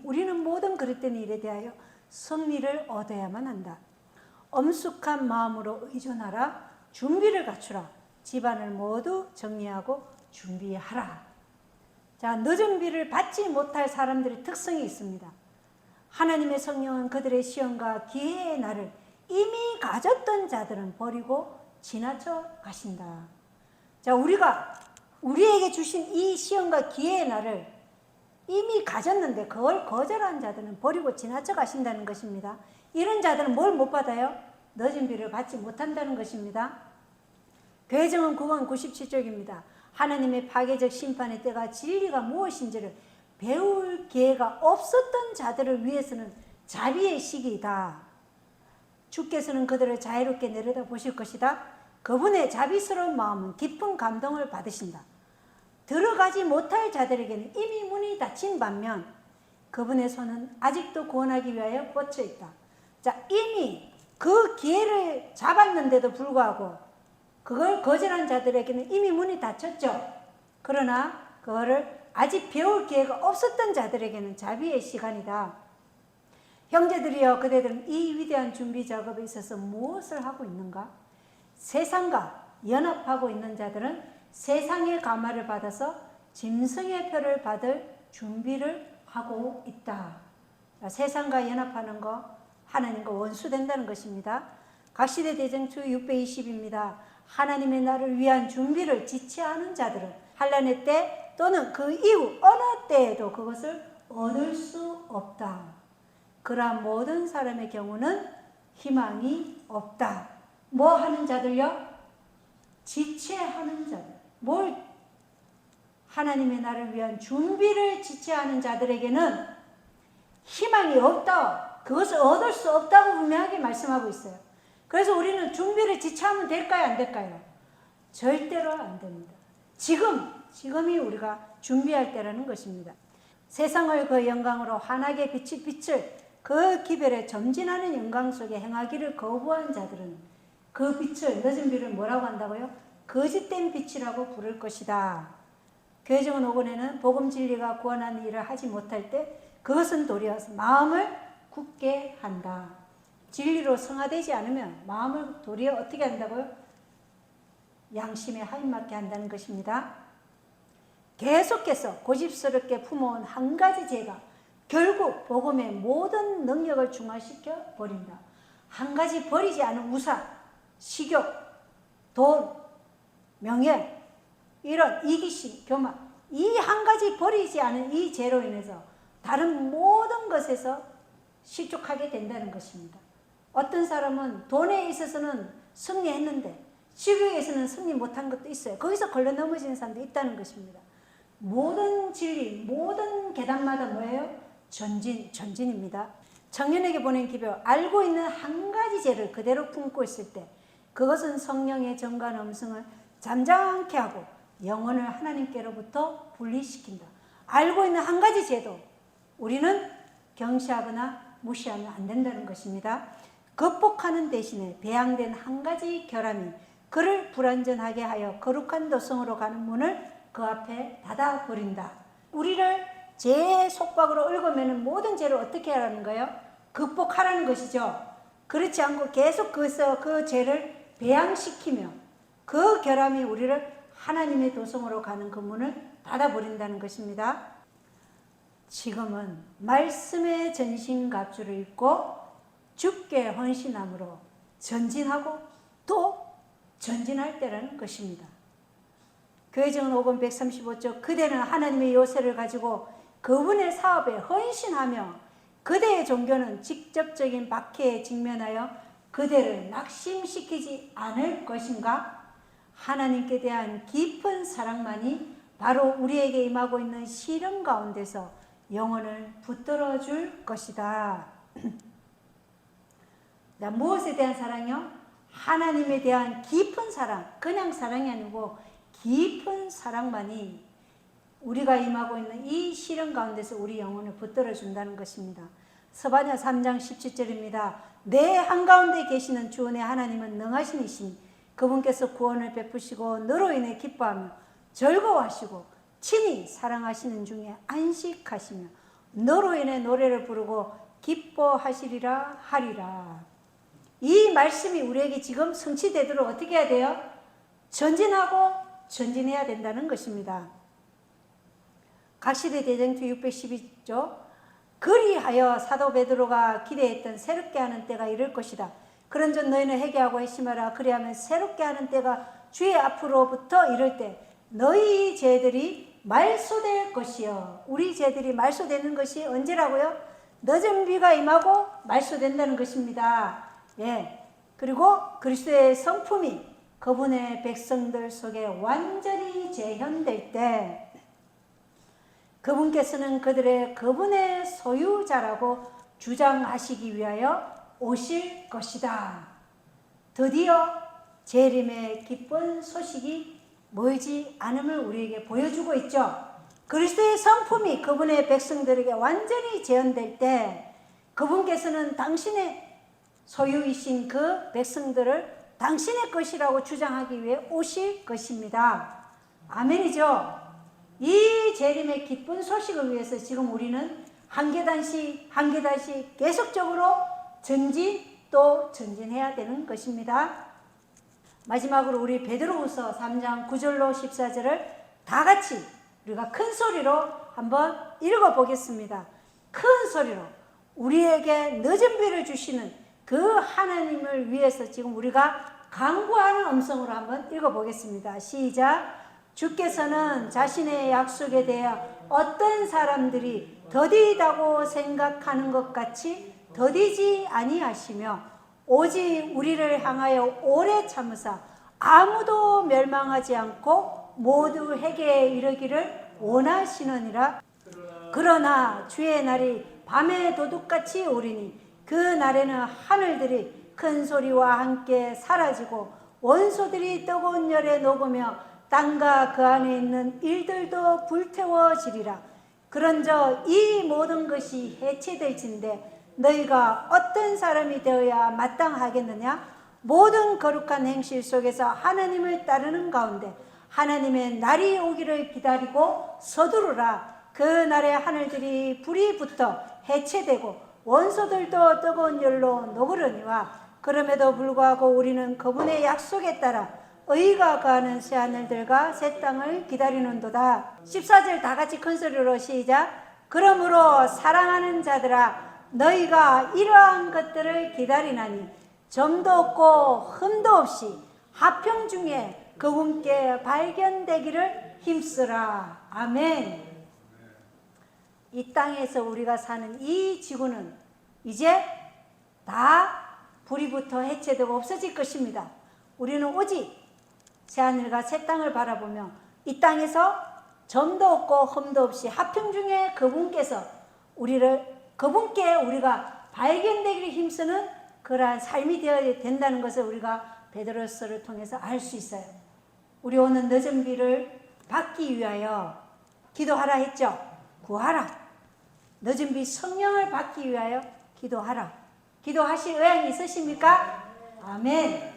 우리는 모든 그릇된 일에 대하여 승리를 얻어야만 한다. 엄숙한 마음으로 의존하라. 준비를 갖추라. 집안을 모두 정리하고 준비하라. 자, 늦은 비를 받지 못할 사람들의 특성이 있습니다. 하나님의 성령은 그들의 시험과 기회의 날을 이미 가졌던 자들은 버리고 지나쳐 가신다. 자, 우리에게 주신 이 시험과 기회의 날을 이미 가졌는데 그걸 거절한 자들은 버리고 지나쳐 가신다는 것입니다. 이런 자들은 뭘 못 받아요? 늦은 비를 받지 못한다는 것입니다. 교회정은 9권 97쪽입니다. 하나님의 파괴적 심판의 때가 진리가 무엇인지를 배울 기회가 없었던 자들을 위해서는 자비의 시기이다. 주께서는 그들을 자유롭게 내려다 보실 것이다. 그분의 자비스러운 마음은 깊은 감동을 받으신다. 들어가지 못할 자들에게는 이미 문이 닫힌 반면 그분의 손은 아직도 구원하기 위하여 뻗쳐 있다. 자, 이미 그 기회를 잡았는데도 불구하고 그걸 거절한 자들에게는 이미 문이 닫혔죠. 그러나 그거를 아직 배울 기회가 없었던 자들에게는 자비의 시간이다. 형제들이여, 그대들은 이 위대한 준비 작업에 있어서 무엇을 하고 있는가? 세상과 연합하고 있는 자들은 세상의 감화를 받아서 짐승의 표를 받을 준비를 하고 있다. 세상과 연합하는 거 하나님과 원수된다는 것입니다. 각시대 대정투 620입니다. 하나님의 날을 위한 준비를 지체하는 자들은 환난의 때 또는 그 이후 어느 때에도 그것을 얻을 수 없다. 그러한 모든 사람의 경우는 희망이 없다. 뭐 하는 자들요? 지체하는 자들. 하나님의 날을 위한 준비를 지체하는 자들에게는 희망이 없다. 그것을 얻을 수 없다고 분명하게 말씀하고 있어요. 그래서 우리는 준비를 지체하면 될까요? 안 될까요? 절대로 안 됩니다. 지금이 우리가 준비할 때라는 것입니다. 세상을 그 영광으로 환하게 비칠 빛을 그 기별에 점진하는 영광 속에 행하기를 거부한 자들은 그 빛을, 늦은 비를 뭐라고 한다고요? 거짓된 빛이라고 부를 것이다. 교회정은 5권에는 복음 진리가 구원하는 일을 하지 못할 때 그것은 도리어 마음을 굳게 한다. 진리로 성화되지 않으면 마음을 도리어 어떻게 한다고요? 양심에 하인맞게 한다는 것입니다. 계속해서 고집스럽게 품어온 한 가지 죄가 결국 복음의 모든 능력을 중화시켜 버린다. 한 가지 버리지 않은 우상, 식욕, 돈, 명예, 이런 이기심, 교만, 이 한 가지 버리지 않은 이 죄로 인해서 다른 모든 것에서 실족하게 된다는 것입니다. 어떤 사람은 돈에 있어서는 승리했는데 식욕에서는 승리 못한 것도 있어요. 거기서 걸려 넘어지는 사람도 있다는 것입니다. 모든 진리, 모든 계단마다 뭐예요? 전진입니다. 청년에게 보낸 기별, 알고 있는 한 가지 죄를 그대로 품고 있을 때 그것은 성령의 정과 음성을 잠잠케 하고 영혼을 하나님께로부터 분리시킨다. 알고 있는 한 가지 죄도 우리는 경시하거나 무시하면 안 된다는 것입니다. 극복하는 대신에 배양된 한 가지 결함이 그를 불완전하게 하여 거룩한 도성으로 가는 문을 그 앞에 닫아버린다. 우리를 죄의 속박으로 얽어매는 모든 죄를 어떻게 하라는 거예요? 극복하라는 것이죠. 그렇지 않고 계속 그 죄를 배양시키며 그 결함이 우리를 하나님의 도성으로 가는 그 문을 닫아버린다는 것입니다. 지금은 말씀의 전신갑주를 입고 주께 헌신함으로 전진하고 또 전진할 때라는 것입니다. 교회증은 5권 135쪽 그대는 하나님의 요새를 가지고 그분의 사업에 헌신하며 그대의 종교는 직접적인 박해에 직면하여 그대를 낙심시키지 않을 것인가? 하나님께 대한 깊은 사랑만이 바로 우리에게 임하고 있는 시련 가운데서 영혼을 붙들어 줄 것이다. 무엇에 대한 사랑이요? 하나님에 대한 깊은 사랑, 그냥 사랑이 아니고 깊은 사랑만이 우리가 임하고 있는 이 시련 가운데서 우리 영혼을 붙들어 준다는 것입니다. 스바냐 3장 17절입니다. 내 한가운데 계시는 주 내 하나님은 능하신 이시니 그분께서 구원을 베푸시고 너로 인해 기뻐하며 즐거워하시고 친히 사랑하시는 중에 안식하시며 너로 인해 노래를 부르고 기뻐하시리라 하리라. 이 말씀이 우리에게 지금 성취되도록 어떻게 해야 돼요? 전진하고 전진해야 된다는 것입니다. 각시대 대쟁투 612조 그리하여 사도 베드로가 기대했던 새롭게 하는 때가 이를 것이다. 그런즉 너희는 회개하고 회심하라. 그리하면 새롭게 하는 때가 주의 앞으로부터 이를 때 너희 죄들이 말소될 것이요. 우리 죄들이 말소되는 것이 언제라고요? 늦은 비가 임하고 말소된다는 것입니다. 예. 그리고 그리스도의 성품이 그분의 백성들 속에 완전히 재현될 때 그분께서는 그분의 소유자라고 주장하시기 위하여 오실 것이다. 드디어 재림의 기쁜 소식이 멀지 않음을 우리에게 보여주고 있죠. 그리스도의 성품이 그분의 백성들에게 완전히 재현될 때 그분께서는 당신의 소유이신 그 백성들을 당신의 것이라고 주장하기 위해 오실 것입니다. 아멘이죠. 이 재림의 기쁜 소식을 위해서 지금 우리는 한 계단씩 한 계단씩 계속적으로 전진 또 전진해야 되는 것입니다. 마지막으로 우리 베드로후서 3장 9절로 14절을 다 같이 우리가 큰 소리로 한번 읽어보겠습니다. 큰 소리로 우리에게 늦은 비를 주시는 그 하나님을 위해서 지금 우리가 간구하는 음성으로 한번 읽어보겠습니다. 시작. 주께서는 자신의 약속에 대해 어떤 사람들이 더디다고 생각하는 것 같이 더디지 아니하시며 오직 우리를 향하여 오래 참으사 아무도 멸망하지 않고 모두 회개에 이르기를 원하시느니라. 그러나 주의 날이 밤의 도둑같이 오리니 그 날에는 하늘들이 큰 소리와 함께 사라지고 원소들이 뜨거운 열에 녹으며 땅과 그 안에 있는 일들도 불태워지리라. 그런저 이 모든 것이 해체될진데 너희가 어떤 사람이 되어야 마땅하겠느냐? 모든 거룩한 행실 속에서 하나님을 따르는 가운데 하나님의 날이 오기를 기다리고 서두르라. 그 날에 하늘들이 불이 붙어 해체되고 원소들도 뜨거운 열로 녹으려니와 그럼에도 불구하고 우리는 그분의 약속에 따라 의가 가는 새하늘들과 새 땅을 기다리는도다. 14절 다 같이 큰 소리로 시작. 그러므로 사랑하는 자들아 너희가 이러한 것들을 기다리나니 점도 없고 흠도 없이 화평 중에 그분께 발견되기를 힘쓰라. 아멘. 이 땅에서 우리가 사는 이 지구는 이제 다 불이 붙어 해체되고 없어질 것입니다. 우리는 오직 새하늘과 새 땅을 바라보며 이 땅에서 점도 없고 흠도 없이 화평 중에 그분께 우리가 발견되기를 힘쓰는 그러한 삶이 되어야 된다는 것을 우리가 베드로서를 통해서 알 수 있어요. 우리 오늘 늦은 비를 받기 위하여 기도하라 했죠. 구하라. 늦은 비 성령을 받기 위하여 기도하라. 기도하실 의향이 있으십니까? 아멘.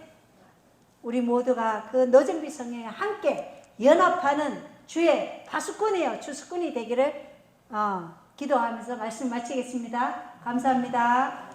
우리 모두가 그 늦은 비 성령에 함께 연합하는 주의 파수꾼이요 주수꾼이 되기를 기도하면서 말씀 마치겠습니다. 감사합니다.